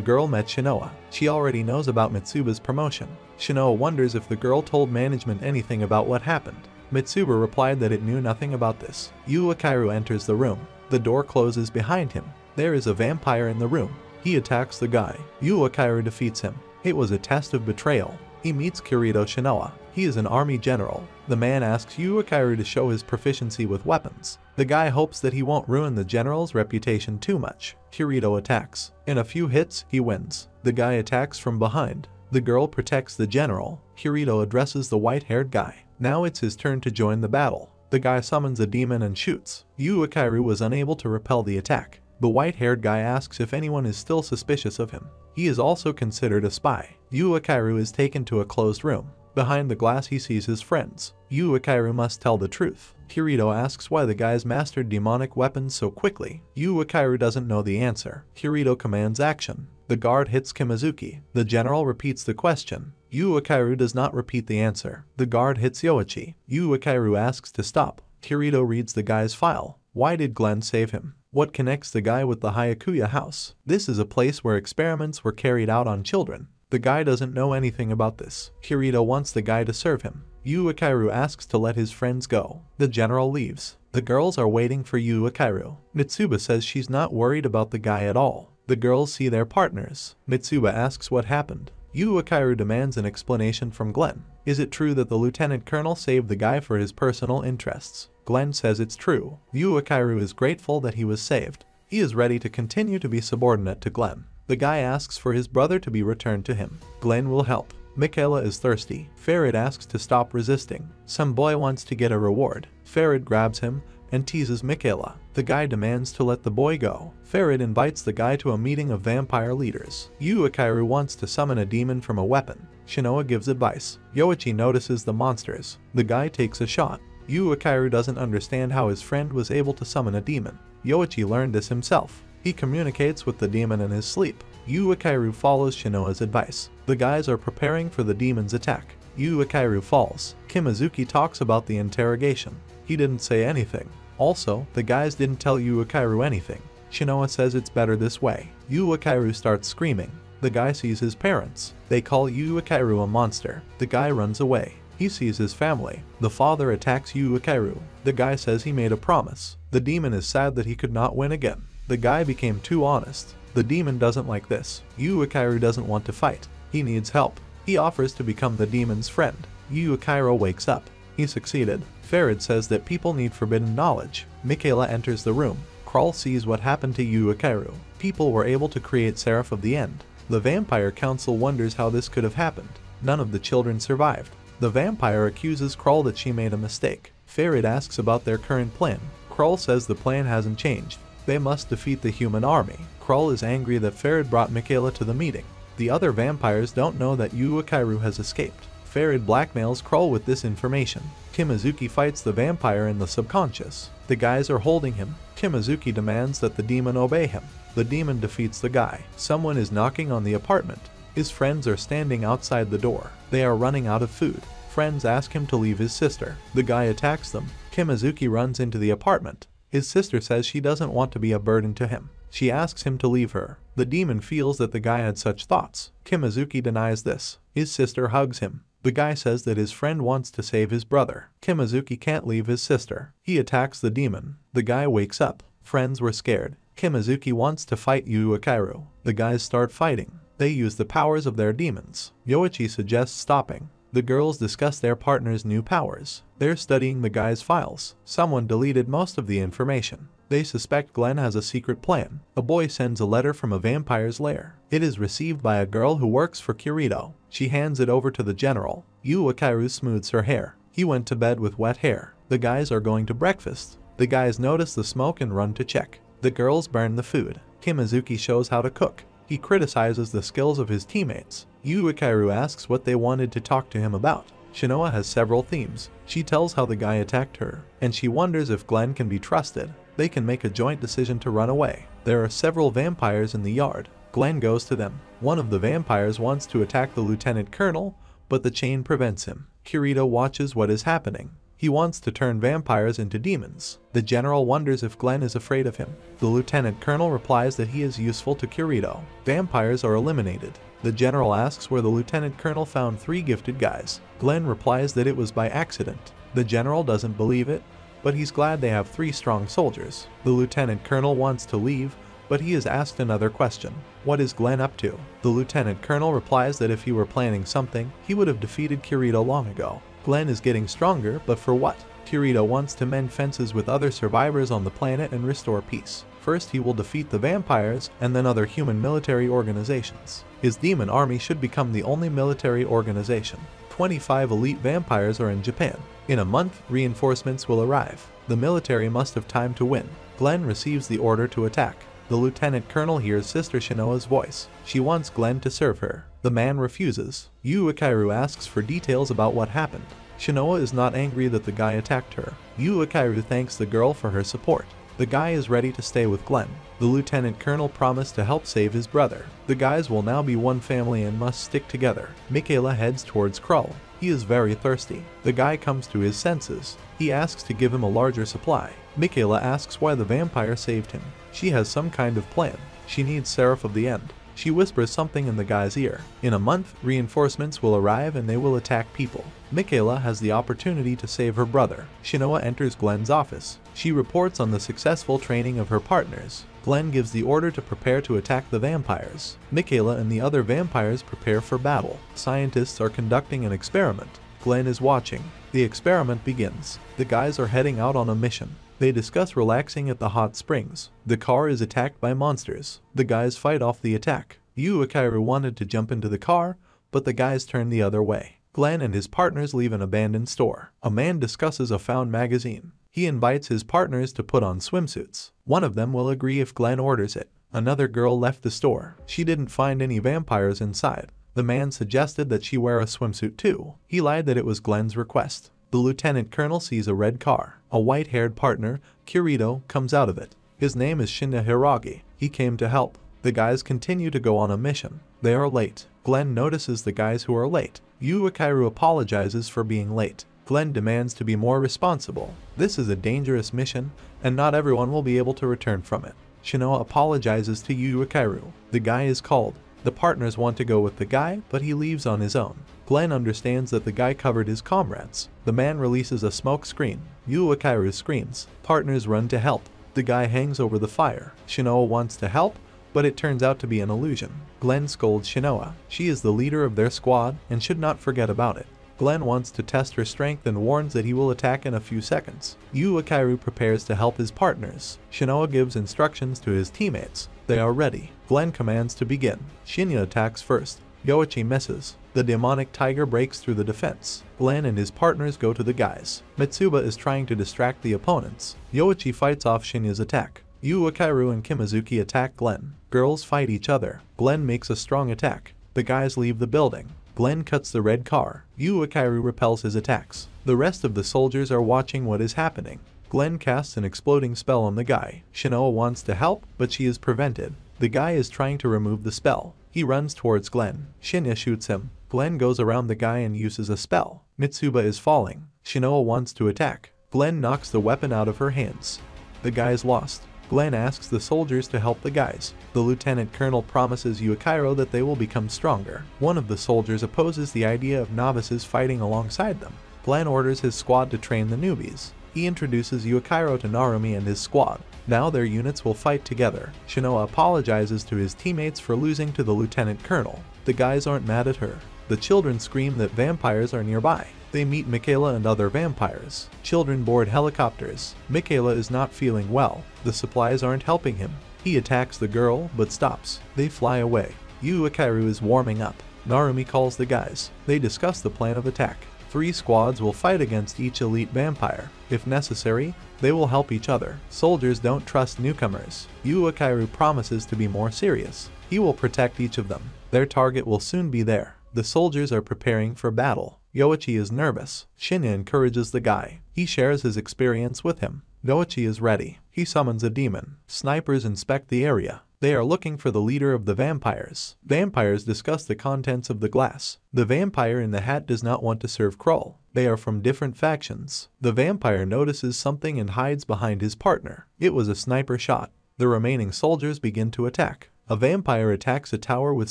girl met Shinoa. She already knows about Mitsuba's promotion. Shinoa wonders if the girl told management anything about what happened. Mitsuba replied that it knew nothing about this. Yu Ikaru enters the room. The door closes behind him. There is a vampire in the room. He attacks the guy. Yu Ikaru defeats him. It was a test of betrayal. He meets Kirito Shinoa. He is an army general. The man asks Yu Ikaru to show his proficiency with weapons. The guy hopes that he won't ruin the general's reputation too much. Kirito attacks. In a few hits, he wins. The guy attacks from behind. The girl protects the general. Kirito addresses the white-haired guy. Now it's his turn to join the battle. The guy summons a demon and shoots. Yu Ikaru was unable to repel the attack. The white-haired guy asks if anyone is still suspicious of him. He is also considered a spy. Yu Ikaru is taken to a closed room. Behind the glass he sees his friends. Yu Ikaru must tell the truth. Kirito asks why the guys mastered demonic weapons so quickly. Yu Ikaru doesn't know the answer. Kirito commands action. The guard hits Kimazuki. The general repeats the question. Yu Ikaru does not repeat the answer. The guard hits Yoichi. Yu Ikaru asks to stop. Kirito reads the guy's file. Why did Glenn save him? What connects the guy with the Hyakuya house? This is a place where experiments were carried out on children. The guy doesn't know anything about this. Kirito wants the guy to serve him. Yu Ikaru asks to let his friends go. The general leaves. The girls are waiting for Yu Ikaru. Mitsuba says she's not worried about the guy at all. The girls see their partners. Mitsuba asks what happened. Yu Ikaru demands an explanation from Glenn. Is it true that the lieutenant colonel saved the guy for his personal interests? Glenn says it's true. Yu Ikaru is grateful that he was saved. He is ready to continue to be subordinate to Glenn. The guy asks for his brother to be returned to him. Glenn will help. Michaela is thirsty. Farid asks to stop resisting. Some boy wants to get a reward. Farid grabs him and teases Michaela. The guy demands to let the boy go. Farid invites the guy to a meeting of vampire leaders. Yu Ikaru wants to summon a demon from a weapon. Shinoa gives advice. Yoichi notices the monsters. The guy takes a shot. Yu Ikaru doesn't understand how his friend was able to summon a demon. Yoichi learned this himself. He communicates with the demon in his sleep. Yu Ikaru follows Shinoa's advice. The guys are preparing for the demon's attack. Yu Ikaru falls. Kimazuki talks about the interrogation. He didn't say anything. Also, the guys didn't tell Yu Ikaru anything. Shinoa says it's better this way. Yu Ikaru starts screaming. The guy sees his parents. They call Yu Ikaru a monster. The guy runs away. He sees his family. The father attacks Yu Ikaru. The guy says he made a promise. The demon is sad that he could not win again. The guy became too honest. The demon doesn't like this. Yu Ikaru doesn't want to fight. He needs help. He offers to become the demon's friend. Yu Ikaru wakes up. He succeeded. Farid says that people need forbidden knowledge. Michaela enters the room. Krull sees what happened to Yu Ikaru. People were able to create Seraph of the End. The Vampire Council wonders how this could have happened. None of the children survived. The vampire accuses Krull that she made a mistake. Farid asks about their current plan. Krull says the plan hasn't changed. They must defeat the human army. Krull is angry that Farid brought Michaela to the meeting. The other vampires don't know that Yu Ikaru has escaped. Farid blackmails Krull with this information. Kimazuki fights the vampire in the subconscious. The guys are holding him. Kimazuki demands that the demon obey him. The demon defeats the guy. Someone is knocking on the apartment. His friends are standing outside the door. They are running out of food. Friends ask him to leave his sister. The guy attacks them. Kimazuki runs into the apartment. His sister says she doesn't want to be a burden to him. She asks him to leave her. The demon feels that the guy had such thoughts. Kimazuki denies this. His sister hugs him. The guy says that his friend wants to save his brother. Kimazuki can't leave his sister. He attacks the demon. The guy wakes up. Friends were scared. Kimazuki wants to fight Yu Ikaru. The guys start fighting. They use the powers of their demons. Yoichi suggests stopping. The girls discuss their partner's new powers. They're studying the guy's files. Someone deleted most of the information. They suspect Glenn has a secret plan. A boy sends a letter from a vampire's lair. It is received by a girl who works for Kirito. She hands it over to the general. Yu Ikaru smooths her hair. He went to bed with wet hair. The guys are going to breakfast. The guys notice the smoke and run to check. The girls burn the food. Kimazuki shows how to cook. He criticizes the skills of his teammates. Yu Uekairu asks what they wanted to talk to him about. Shinoa has several themes. She tells how the guy attacked her, and she wonders if Glenn can be trusted. They can make a joint decision to run away. There are several vampires in the yard. Glenn goes to them. One of the vampires wants to attack the lieutenant colonel, but the chain prevents him. Kirito watches what is happening. He wants to turn vampires into demons. The general wonders if Glenn is afraid of him. The lieutenant colonel replies that he is useful to Kirito. Vampires are eliminated. The general asks where the lieutenant colonel found 3 gifted guys. Glenn replies that it was by accident. The general doesn't believe it, but he's glad they have 3 strong soldiers. The lieutenant colonel wants to leave, but he is asked another question. What is Glenn up to? The lieutenant colonel replies that if he were planning something, he would have defeated Kirito long ago. Glenn is getting stronger, but for what? Kirito wants to mend fences with other survivors on the planet and restore peace. First he will defeat the vampires, and then other human military organizations. His demon army should become the only military organization. 25 elite vampires are in Japan. In a month, reinforcements will arrive. The military must have time to win. Glenn receives the order to attack. The lieutenant colonel hears Sister Shinoa's voice. She wants Glenn to serve her. The man refuses. Yu Uekairu asks for details about what happened. Shinoa is not angry that the guy attacked her. Yu Uekairu thanks the girl for her support. The guy is ready to stay with Glenn. The lieutenant colonel promised to help save his brother. The guys will now be one family and must stick together. Michaela heads towards Krull. He is very thirsty. The guy comes to his senses. He asks to give him a larger supply. Michaela asks why the vampire saved him. She has some kind of plan. She needs Seraph of the End. She whispers something in the guy's ear. In a month, reinforcements will arrive and they will attack people. Michaela has the opportunity to save her brother. Shinoa enters Glenn's office. She reports on the successful training of her partners. Glenn gives the order to prepare to attack the vampires. Michaela and the other vampires prepare for battle. Scientists are conducting an experiment. Glenn is watching. The experiment begins. The guys are heading out on a mission. They discuss relaxing at the hot springs. The car is attacked by monsters. The guys fight off the attack. Yu Uekairu wanted to jump into the car, but the guys turn the other way. Glenn and his partners leave an abandoned store. A man discusses a found magazine. He invites his partners to put on swimsuits. One of them will agree if Glenn orders it. Another girl left the store. She didn't find any vampires inside. The man suggested that she wear a swimsuit too. He lied that it was Glenn's request. The lieutenant colonel sees a red car. A white-haired partner, Kirito, comes out of it. His name is Shinya Hiragi. He came to help. The guys continue to go on a mission. They are late. Glenn notices the guys who are late. Yu Uekairu apologizes for being late. Glenn demands to be more responsible. This is a dangerous mission, and not everyone will be able to return from it. Shinoa apologizes to Yu Uekairu. The guy is called. The partners want to go with the guy, but he leaves on his own. Glenn understands that the guy covered his comrades. The man releases a smoke screen. Yu Uekairu screams. Partners run to help. The guy hangs over the fire. Shinoa wants to help, but it turns out to be an illusion. Glenn scolds Shinoa. She is the leader of their squad and should not forget about it. Glenn wants to test her strength and warns that he will attack in a few seconds. Yu Uekairu prepares to help his partners. Shinoa gives instructions to his teammates. They are ready. Glenn commands to begin. Shinya attacks first. Yoichi misses. The demonic tiger breaks through the defense. Glenn and his partners go to the guys. Mitsuba is trying to distract the opponents. Yoichi fights off Shinya's attack. Yu Uekairu and Kimazuki attack Glenn. Girls fight each other. Glenn makes a strong attack. The guys leave the building. Glenn cuts the red car. Yu Uekairu repels his attacks. The rest of the soldiers are watching what is happening. Glenn casts an exploding spell on the guy. Shinoa wants to help, but she is prevented. The guy is trying to remove the spell. He runs towards Glenn. Shinya shoots him. Glenn goes around the guy and uses a spell. Mitsuba is falling. Shinoa wants to attack. Glenn knocks the weapon out of her hands. The guys lost. Glenn asks the soldiers to help the guys. The lieutenant colonel promises Yu Uekairu that they will become stronger. One of the soldiers opposes the idea of novices fighting alongside them. Glenn orders his squad to train the newbies. He introduces Yu Uekairu to Narumi and his squad. Now their units will fight together. Shinoa apologizes to his teammates for losing to the lieutenant colonel. The guys aren't mad at her. The children scream that vampires are nearby. They meet Michaela and other vampires. Children board helicopters. Michaela is not feeling well. The supplies aren't helping him. He attacks the girl, but stops. They fly away. Yu Uekairu is warming up. Narumi calls the guys. They discuss the plan of attack. 3 squads will fight against each elite vampire. If necessary, they will help each other. Soldiers don't trust newcomers. Yu Uekairu promises to be more serious. He will protect each of them. Their target will soon be there. The soldiers are preparing for battle. Yoichi is nervous. Shinya encourages the guy. He shares his experience with him. Yoichi is ready. He summons a demon. Snipers inspect the area. They are looking for the leader of the vampires. Vampires discuss the contents of the glass. The vampire in the hat does not want to serve Krull. They are from different factions. The vampire notices something and hides behind his partner. It was a sniper shot. The remaining soldiers begin to attack. A vampire attacks a tower with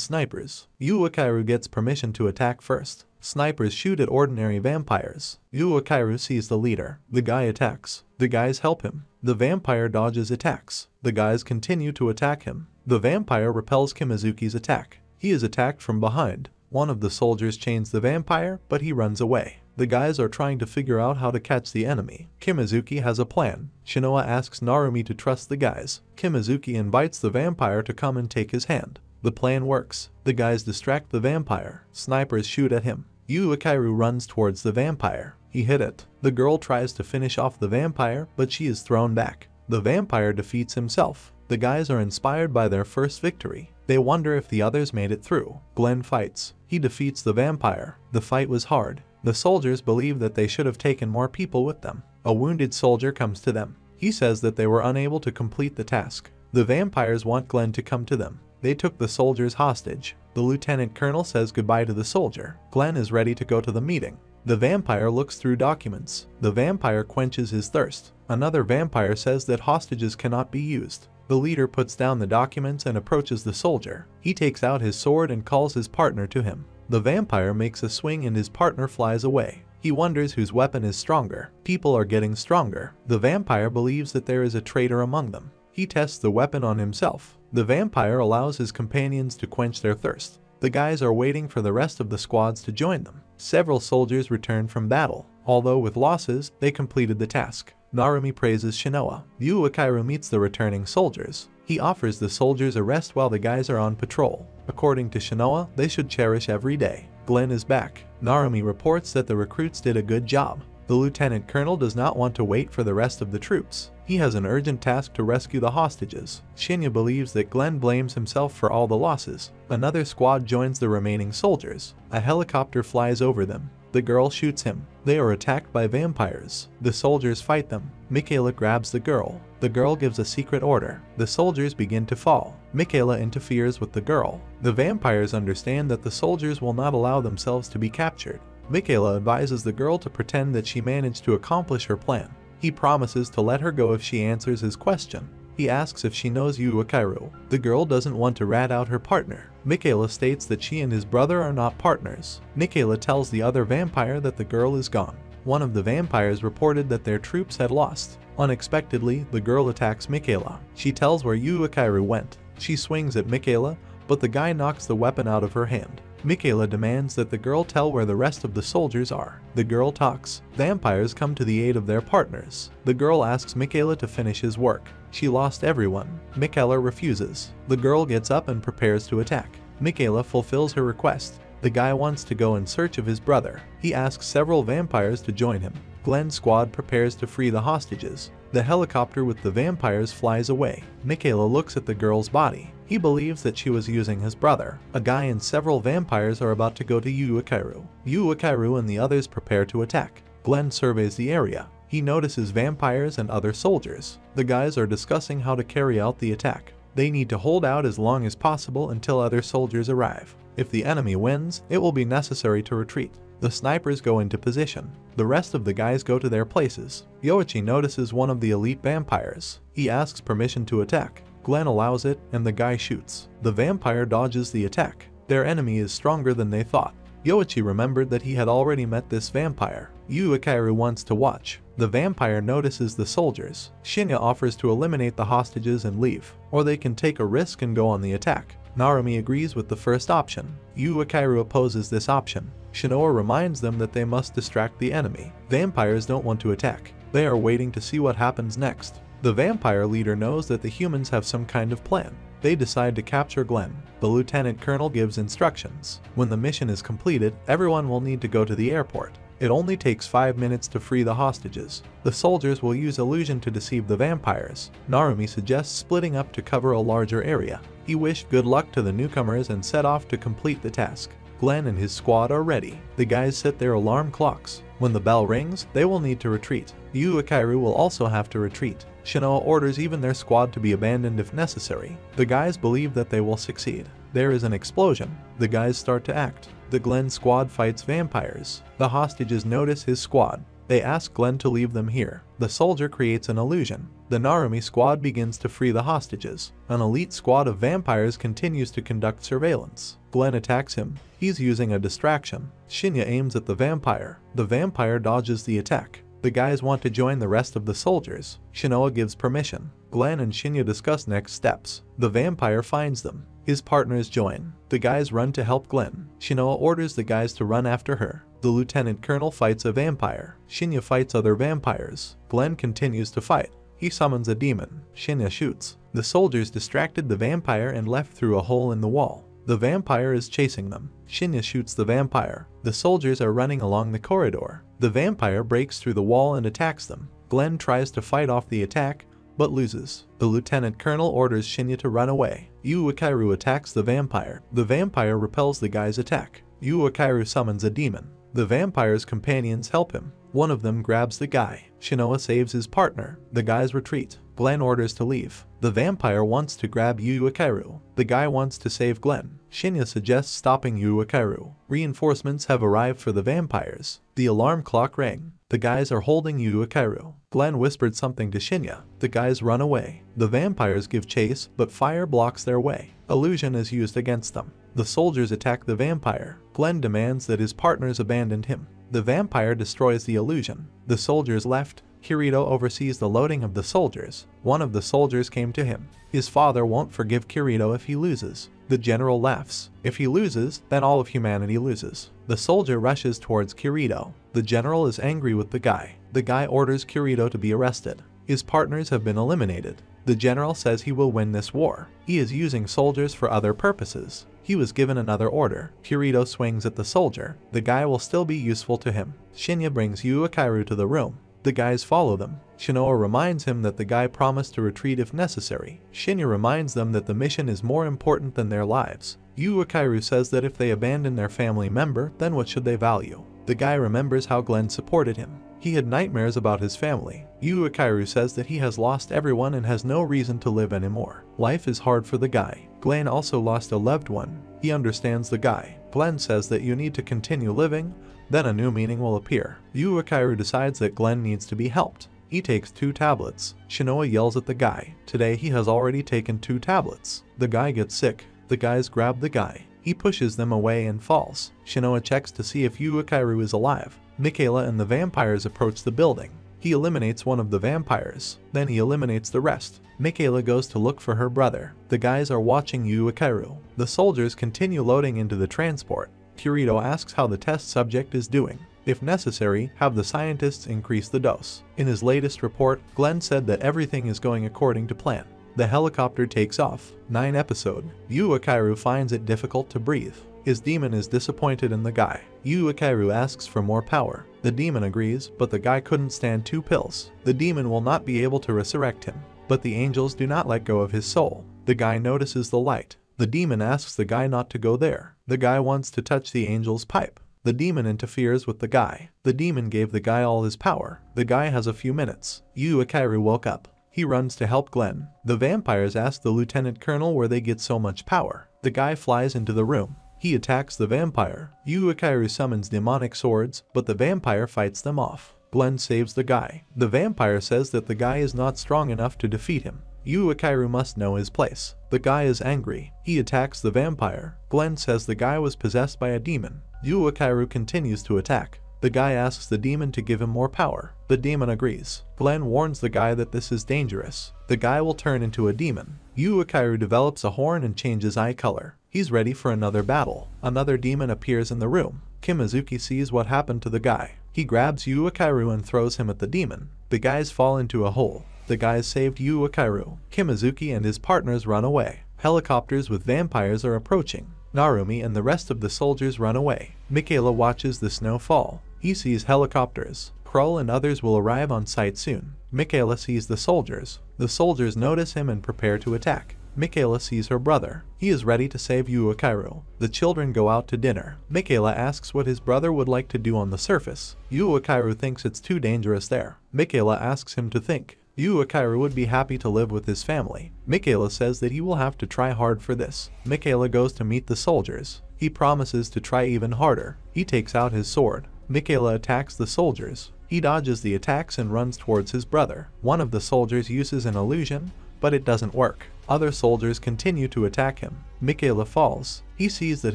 snipers. Yu Uekairu gets permission to attack first. Snipers shoot at ordinary vampires. Yu Uekairu sees the leader. The guy attacks. The guys help him. The vampire dodges attacks. The guys continue to attack him. The vampire repels Kimazuki's attack. He is attacked from behind. One of the soldiers chains the vampire, but he runs away. The guys are trying to figure out how to catch the enemy. Kimazuki has a plan. Shinoa asks Narumi to trust the guys. Kimazuki invites the vampire to come and take his hand. The plan works. The guys distract the vampire. Snipers shoot at him. Yu Uekairu runs towards the vampire. He hit it. The girl tries to finish off the vampire, but she is thrown back. The vampire defeats himself. The guys are inspired by their first victory. They wonder if the others made it through. Glenn fights. He defeats the vampire. The fight was hard. The soldiers believe that they should have taken more people with them. A wounded soldier comes to them. He says that they were unable to complete the task. The vampires want Glenn to come to them. They took the soldiers hostage. The lieutenant colonel says goodbye to the soldier. Glenn is ready to go to the meeting. The vampire looks through documents. The vampire quenches his thirst. Another vampire says that hostages cannot be used. The leader puts down the documents and approaches the soldier. He takes out his sword and calls his partner to him. The vampire makes a swing and his partner flies away. He wonders whose weapon is stronger. People are getting stronger. The vampire believes that there is a traitor among them. He tests the weapon on himself. The vampire allows his companions to quench their thirst. The guys are waiting for the rest of the squads to join them. Several soldiers return from battle. Although with losses, they completed the task. Narumi praises Shinoa. Yu Uekairu meets the returning soldiers. He offers the soldiers a rest while the guys are on patrol. According to Shinoa, they should cherish every day. Glenn is back. Narumi reports that the recruits did a good job. The lieutenant colonel does not want to wait for the rest of the troops. He has an urgent task to rescue the hostages. Shinya believes that Glenn blames himself for all the losses. Another squad joins the remaining soldiers. A helicopter flies over them. The girl shoots him. They are attacked by vampires. The soldiers fight them. Michaela grabs the girl. The girl gives a secret order. The soldiers begin to fall. Michaela interferes with the girl. The vampires understand that the soldiers will not allow themselves to be captured. Michaela advises the girl to pretend that she managed to accomplish her plan. He promises to let her go if she answers his question. He asks if she knows Yu Uekairu. The girl doesn't want to rat out her partner. Michaela states that she and his brother are not partners. Michaela tells the other vampire that the girl is gone. One of the vampires reported that their troops had lost. Unexpectedly, the girl attacks Michaela. She tells where Yu Uekairu went. She swings at Michaela, but the guy knocks the weapon out of her hand. Michaela demands that the girl tell where the rest of the soldiers are. The girl talks. Vampires come to the aid of their partners. The girl asks Michaela to finish his work. She lost everyone. Michaela refuses. The girl gets up and prepares to attack. Michaela fulfills her request. The guy wants to go in search of his brother. He asks several vampires to join him. Glenn's squad prepares to free the hostages. The helicopter with the vampires flies away. Michaela looks at the girl's body. He believes that she was using his brother. A guy and several vampires are about to go to Yu Uekairu. Yu Uekairu and the others prepare to attack. Glenn surveys the area. He notices vampires and other soldiers. The guys are discussing how to carry out the attack. They need to hold out as long as possible until other soldiers arrive. If the enemy wins, it will be necessary to retreat. The snipers go into position. The rest of the guys go to their places. Yoichi notices one of the elite vampires. He asks permission to attack. Glenn allows it, and the guy shoots. The vampire dodges the attack. Their enemy is stronger than they thought. Yoichi remembered that he had already met this vampire. Yu Uekairu wants to watch. The vampire notices the soldiers. Shinya offers to eliminate the hostages and leave, or they can take a risk and go on the attack. Narumi agrees with the first option. Yu Uekairu opposes this option. Shinoa reminds them that they must distract the enemy. Vampires don't want to attack. They are waiting to see what happens next. The vampire leader knows that the humans have some kind of plan. They decide to capture Glenn. The lieutenant colonel gives instructions. When the mission is completed, everyone will need to go to the airport. It only takes 5 minutes to free the hostages. The soldiers will use illusion to deceive the vampires. Narumi suggests splitting up to cover a larger area. He wished good luck to the newcomers and set off to complete the task. Glenn and his squad are ready. The guys set their alarm clocks. When the bell rings, they will need to retreat. Yu Uekairu will also have to retreat. Shinoa orders even their squad to be abandoned if necessary. The guys believe that they will succeed. There is an explosion. The guys start to act. The Glenn squad fights vampires. The hostages notice his squad. They ask Glenn to leave them here. The soldier creates an illusion. The Narumi squad begins to free the hostages. An elite squad of vampires continues to conduct surveillance. Glenn attacks him. He's using a distraction. Shinya aims at the vampire. The vampire dodges the attack. The guys want to join the rest of the soldiers. Shinoa gives permission. Glenn and Shinya discuss next steps. The vampire finds them. His partners join. The guys run to help Glenn. Shinoa orders the guys to run after her. The lieutenant colonel fights a vampire. Shinya fights other vampires. Glenn continues to fight. He summons a demon. Shinya shoots. The soldiers distracted the vampire and left through a hole in the wall. The vampire is chasing them. Shinya shoots the vampire. The soldiers are running along the corridor. The vampire breaks through the wall and attacks them. Glenn tries to fight off the attack, but loses. The lieutenant colonel orders Shinya to run away. Yu Uekairu attacks the vampire. The vampire repels the guy's attack. Yu Uekairu summons a demon. The vampire's companions help him. One of them grabs the guy. Shinoa saves his partner. The guys retreat. Glenn orders to leave. The vampire wants to grab Yu Uekairu. The guy wants to save Glenn. Shinya suggests stopping Yu Uekairu. Reinforcements have arrived for the vampires. The alarm clock rang. The guys are holding Yu Uekairu. Glenn whispered something to Shinya. The guys run away. The vampires give chase, but fire blocks their way. Illusion is used against them. The soldiers attack the vampire. Glenn demands that his partners abandon him. The vampire destroys the illusion. The soldiers left. Kirito oversees the loading of the soldiers. One of the soldiers came to him. His father won't forgive Kirito if he loses. The general laughs. If he loses, then all of humanity loses. The soldier rushes towards Kirito. The general is angry with the guy. The guy orders Kirito to be arrested. His partners have been eliminated. The general says he will win this war. He is using soldiers for other purposes. He was given another order. Kirito swings at the soldier. The guy will still be useful to him. Shinya brings Yu Uekairu to the room. The guys follow them. Shinoa reminds him that the guy promised to retreat if necessary. Shinya reminds them that the mission is more important than their lives. Yu Uekairu says that if they abandon their family member, then what should they value? The guy remembers how Glenn supported him. He had nightmares about his family. Yu Uekairu says that he has lost everyone and has no reason to live anymore. Life is hard for the guy. Glenn also lost a loved one. He understands the guy. Glenn says that you need to continue living, then a new meaning will appear. Yu Uekairu decides that Glenn needs to be helped. He takes 2 tablets. Shinoa yells at the guy. Today he has already taken 2 tablets. The guy gets sick. The guys grab the guy. He pushes them away and falls. Shinoa checks to see if Yu Uekairu is alive. Michaela and the vampires approach the building. He eliminates one of the vampires. Then he eliminates the rest. Michaela goes to look for her brother. The guys are watching Yu Uekairu. The soldiers continue loading into the transport. Kirito asks how the test subject is doing. If necessary, have the scientists increase the dose. In his latest report, Glenn said that everything is going according to plan. The helicopter takes off. 9 episode. Yu Uekairu finds it difficult to breathe. His demon is disappointed in the guy. Yu Uekairu asks for more power. The demon agrees, but the guy couldn't stand 2 pills. The demon will not be able to resurrect him. But the angels do not let go of his soul. The guy notices the light. The demon asks the guy not to go there. The guy wants to touch the angel's pipe. The demon interferes with the guy. The demon gave the guy all his power. The guy has a few minutes. Yu Uekairu woke up. He runs to help Glenn. The vampires ask the lieutenant colonel where they get so much power. The guy flies into the room. He attacks the vampire. Yu Uekairu summons demonic swords, but the vampire fights them off. Glenn saves the guy. The vampire says that the guy is not strong enough to defeat him. Yu Uekairu must know his place. The guy is angry. He attacks the vampire. Glenn says the guy was possessed by a demon. Yu Uekairu continues to attack. The guy asks the demon to give him more power. The demon agrees. Glenn warns the guy that this is dangerous. The guy will turn into a demon. Yu Uekairu develops a horn and changes eye color. He's ready for another battle. Another demon appears in the room. Kimazuki sees what happened to the guy. He grabs Yu Uekairu and throws him at the demon. The guys fall into a hole. The guys saved Yu Uekairu. Kimazuki and his partners run away. Helicopters with vampires are approaching. Narumi and the rest of the soldiers run away. Michaela watches the snow fall. He sees helicopters. Krull and others will arrive on site soon. Michaela sees the soldiers. The soldiers notice him and prepare to attack. Michaela sees her brother. He is ready to save Uekairu. The children go out to dinner. Michaela asks what his brother would like to do on the surface. Uekairu thinks it's too dangerous there. Michaela asks him to think. Uekairu would be happy to live with his family. Michaela says that he will have to try hard for this. Michaela goes to meet the soldiers. He promises to try even harder. He takes out his sword. Michaela attacks the soldiers. He dodges the attacks and runs towards his brother. One of the soldiers uses an illusion, but it doesn't work. Other soldiers continue to attack him. Michaela falls. He sees that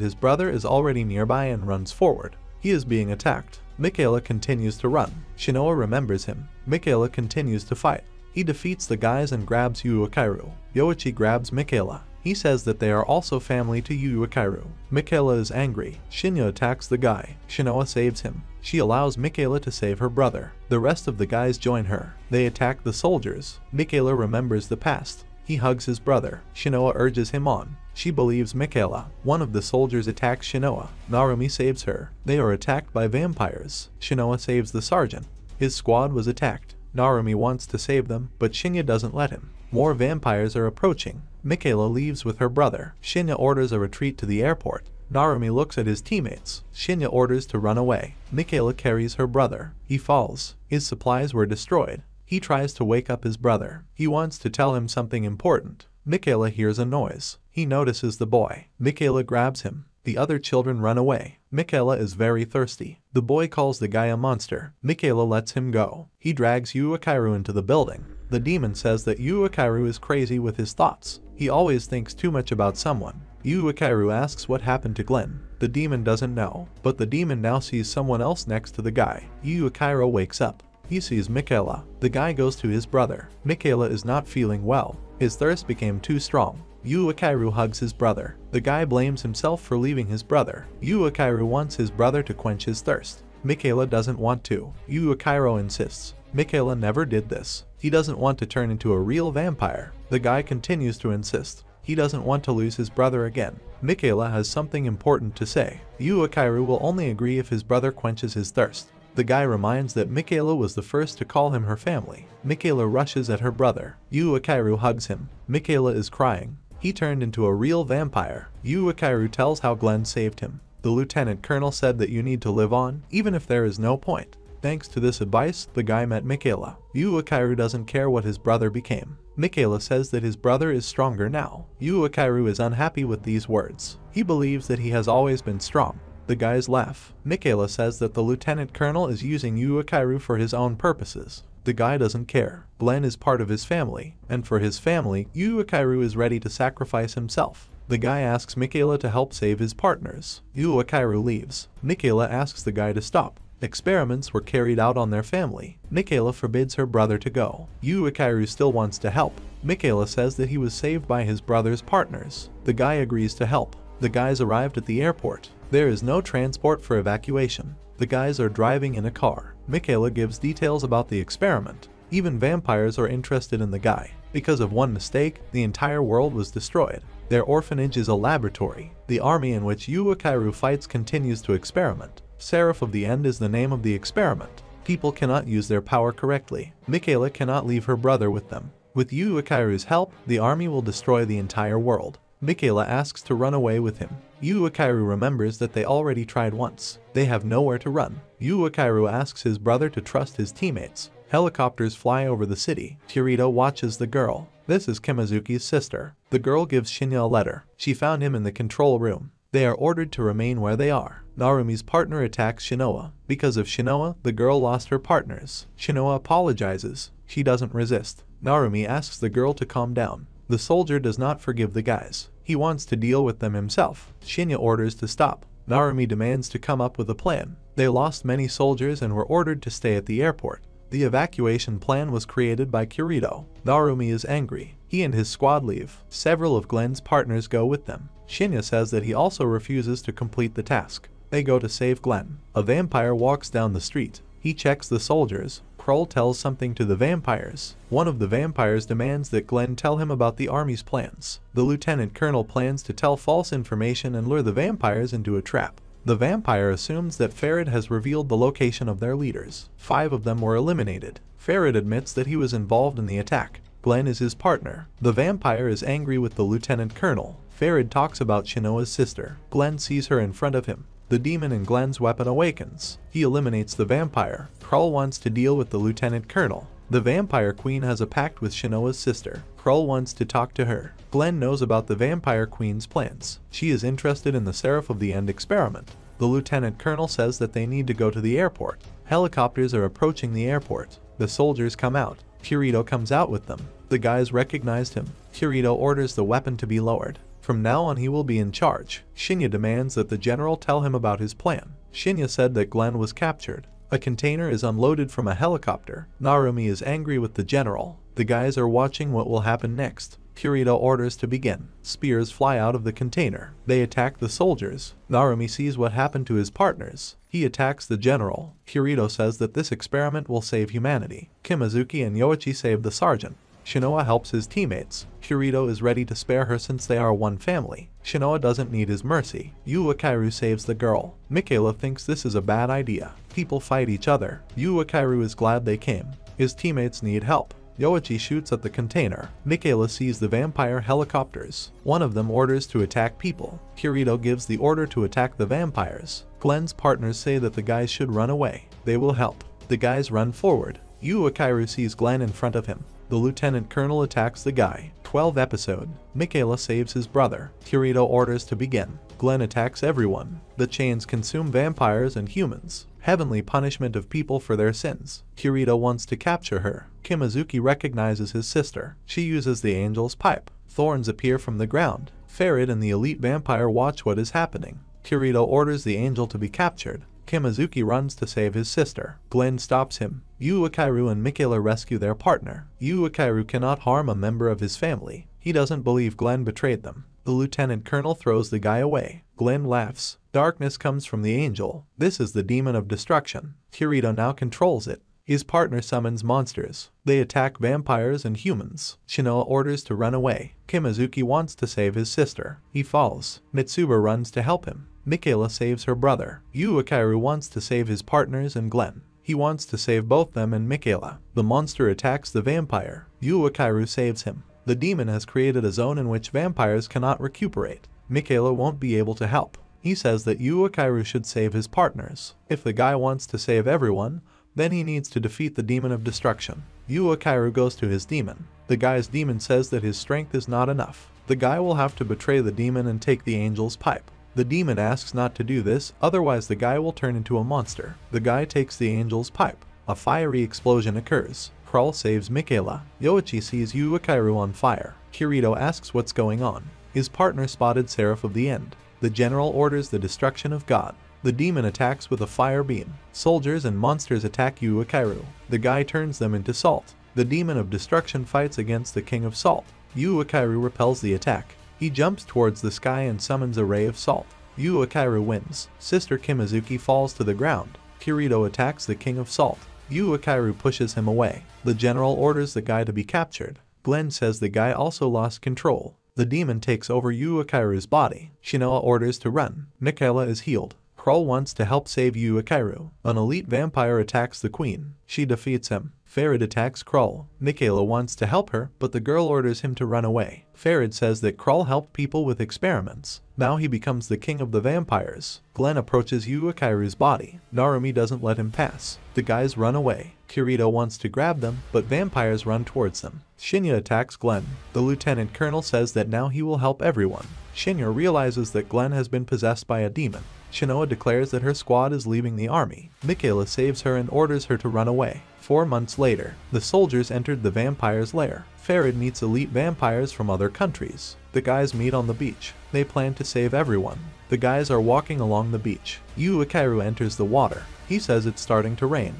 his brother is already nearby and runs forward. He is being attacked. Michaela continues to run. Shinoa remembers him. Michaela continues to fight. He defeats the guys and grabs Uekairu. Yoichi grabs Michaela. He says that they are also family to Uekairu. Michaela is angry. Shinya attacks the guy. Shinoa saves him. She allows Michaela to save her brother. The rest of the guys join her. They attack the soldiers. Michaela remembers the past. He hugs his brother. Shinoa urges him on. She believes Michaela. One of the soldiers attacks Shinoa. Narumi saves her. They are attacked by vampires. Shinoa saves the sergeant. His squad was attacked. Narumi wants to save them, but Shinya doesn't let him. More vampires are approaching. Michaela leaves with her brother. Shinya orders a retreat to the airport. Narumi looks at his teammates. Shinya orders to run away. Michaela carries her brother. He falls. His supplies were destroyed. He tries to wake up his brother. He wants to tell him something important. Michaela hears a noise. He notices the boy. Michaela grabs him. The other children run away. Michaela is very thirsty. The boy calls the guy a monster. Michaela lets him go. He drags Uekairu into the building. The demon says that Uekairu is crazy with his thoughts. He always thinks too much about someone. Uekairu asks what happened to Glenn. The demon doesn't know, but the demon now sees someone else next to the guy. Uekairu wakes up. He sees Michaela. The guy goes to his brother. Michaela is not feeling well. His thirst became too strong. Uekairu hugs his brother. The guy blames himself for leaving his brother. Uekairu wants his brother to quench his thirst. Michaela doesn't want to. Uekairu insists. Michaela never did this. He doesn't want to turn into a real vampire. The guy continues to insist. He doesn't want to lose his brother again. Michaela has something important to say. Uekairu will only agree if his brother quenches his thirst. The guy reminds that Michaela was the first to call him her family. Michaela rushes at her brother. Uekairu hugs him. Michaela is crying. He turned into a real vampire. Uekairu tells how Glenn saved him. The lieutenant colonel said that you need to live on, even if there is no point. Thanks to this advice, the guy met Michaela. Uekairu doesn't care what his brother became. Michaela says that his brother is stronger now. Uekairu is unhappy with these words. He believes that he has always been strong. The guys laugh. Michaela says that the lieutenant colonel is using Uekairu for his own purposes. The guy doesn't care. Glenn is part of his family, and for his family, Uekairu is ready to sacrifice himself. The guy asks Michaela to help save his partners. Uekairu leaves. Michaela asks the guy to stop. Experiments were carried out on their family. Michaela forbids her brother to go. Uekairu still wants to help. Michaela says that he was saved by his brother's partners. The guy agrees to help. The guys arrived at the airport. There is no transport for evacuation. The guys are driving in a car. Michaela gives details about the experiment. Even vampires are interested in the guy. Because of one mistake, the entire world was destroyed. Their orphanage is a laboratory. The army in which Uekairu fights continues to experiment. Seraph of the End is the name of the experiment. People cannot use their power correctly. Michaela cannot leave her brother with them. With Uekairu's help, the army will destroy the entire world. Michaela asks to run away with him. Uekairu remembers that they already tried once. They have nowhere to run. Uekairu asks his brother to trust his teammates. Helicopters fly over the city. Kirito watches the girl. This is Kimazuki's sister. The girl gives Shinya a letter. She found him in the control room. They are ordered to remain where they are. Narumi's partner attacks Shinoa. Because of Shinoa, the girl lost her partners. Shinoa apologizes. She doesn't resist. Narumi asks the girl to calm down. The soldier does not forgive the guys. He wants to deal with them himself. Shinya orders to stop. Narumi demands to come up with a plan. They lost many soldiers and were ordered to stay at the airport. The evacuation plan was created by Kirito. Narumi is angry. He and his squad leave. Several of Glenn's partners go with them. Shinya says that he also refuses to complete the task. They go to save Glenn. A vampire walks down the street. He checks the soldiers. Krull tells something to the vampires. One of the vampires demands that Glenn tell him about the army's plans. The lieutenant colonel plans to tell false information and lure the vampires into a trap. The vampire assumes that Farid has revealed the location of their leaders. 5 of them were eliminated. Farid admits that he was involved in the attack. Glenn is his partner. The vampire is angry with the lieutenant colonel. Farid talks about Shinoa's sister. Glenn sees her in front of him. The demon in Glenn's weapon awakens. He eliminates the vampire. Krull wants to deal with the lieutenant colonel. The vampire queen has a pact with Shinoa's sister. Krull wants to talk to her. Glenn knows about the vampire queen's plans. She is interested in the Seraph of the End experiment. The lieutenant colonel says that they need to go to the airport. Helicopters are approaching the airport. The soldiers come out. Kirito comes out with them. The guys recognized him. Kirito orders the weapon to be lowered. From now on he will be in charge. Shinya demands that the general tell him about his plan. Shinya said that Glenn was captured. A container is unloaded from a helicopter. Narumi is angry with the general. The guys are watching what will happen next. Kirito orders to begin. Spears fly out of the container. They attack the soldiers. Narumi sees what happened to his partners. He attacks the general. Kirito says that this experiment will save humanity. Kimazuki and Yoichi save the sergeant. Shinoa helps his teammates. Kirito is ready to spare her since they are one family. Shinoa doesn't need his mercy. Yu Uekairu saves the girl. Michaela thinks this is a bad idea. People fight each other. Yu Uekairu is glad they came. His teammates need help. Yoichi shoots at the container. Michaela sees the vampire helicopters. One of them orders to attack people. Kirito gives the order to attack the vampires. Glenn's partners say that the guys should run away. They will help. The guys run forward. Yu Uekairu sees Glenn in front of him. The lieutenant colonel attacks the guy. 12th episode. Michaela saves his brother. Kirito orders to begin. Glenn attacks everyone. The chains consume vampires and humans. Heavenly punishment of people for their sins. Kirito wants to capture her. Kimazuki recognizes his sister. She uses the angel's pipe. Thorns appear from the ground. Farid and the elite vampire watch what is happening. Kirito orders the angel to be captured. Kimazuki runs to save his sister. Glenn stops him. Yu Uekairu and Michaela rescue their partner. Yu Uekairu cannot harm a member of his family. He doesn't believe Glenn betrayed them. The lieutenant colonel throws the guy away. Glenn laughs. Darkness comes from the angel. This is the demon of destruction. Kirito now controls it. His partner summons monsters. They attack vampires and humans. Shinoa orders to run away. Kimazuki wants to save his sister. He falls. Mitsuba runs to help him. Michaela saves her brother. Yu Uekairu wants to save his partners and Glenn. He wants to save both them and Michaela. The monster attacks the vampire. Yu Uekairu saves him. The demon has created a zone in which vampires cannot recuperate. Michaela won't be able to help. He says that Yu Uekairu should save his partners. If the guy wants to save everyone, then he needs to defeat the demon of destruction. Yu Uekairu goes to his demon. The guy's demon says that his strength is not enough. The guy will have to betray the demon and take the angel's pipe. The demon asks not to do this, otherwise the guy will turn into a monster. The guy takes the angel's pipe. A fiery explosion occurs. Krull saves Michaela. Yoichi sees Yu Uekairu on fire. Kirito asks what's going on. His partner spotted Seraph of the End. The general orders the destruction of God. The demon attacks with a fire beam. Soldiers and monsters attack Yu Uekairu. The guy turns them into salt. The demon of destruction fights against the king of salt. Yu Uekairu repels the attack. He jumps towards the sky and summons a ray of salt. Yu Uekairu wins. Sister Kimazuki falls to the ground. Kirito attacks the king of salt. Yu Uekairu pushes him away. The general orders the guy to be captured. Glenn says the guy also lost control. The demon takes over Yu Uekairu's body. Shinoa orders to run. Michaela is healed. Krull wants to help save Yu Uekairu. An elite vampire attacks the queen. She defeats him. Farid attacks Krull. Michaela wants to help her, but the girl orders him to run away. Farid says that Krull helped people with experiments. Now he becomes the king of the vampires. Glenn approaches Yu Uekairu's body. Narumi doesn't let him pass. The guys run away. Kirito wants to grab them, but vampires run towards them. Shinya attacks Glenn. The lieutenant colonel says that now he will help everyone. Shinya realizes that Glenn has been possessed by a demon. Shinoa declares that her squad is leaving the army. Michaela saves her and orders her to run away. 4 months later, the soldiers entered the vampire's lair. Farid meets elite vampires from other countries. The guys meet on the beach. They plan to save everyone. The guys are walking along the beach. Yu Uekairu enters the water. He says it's starting to rain.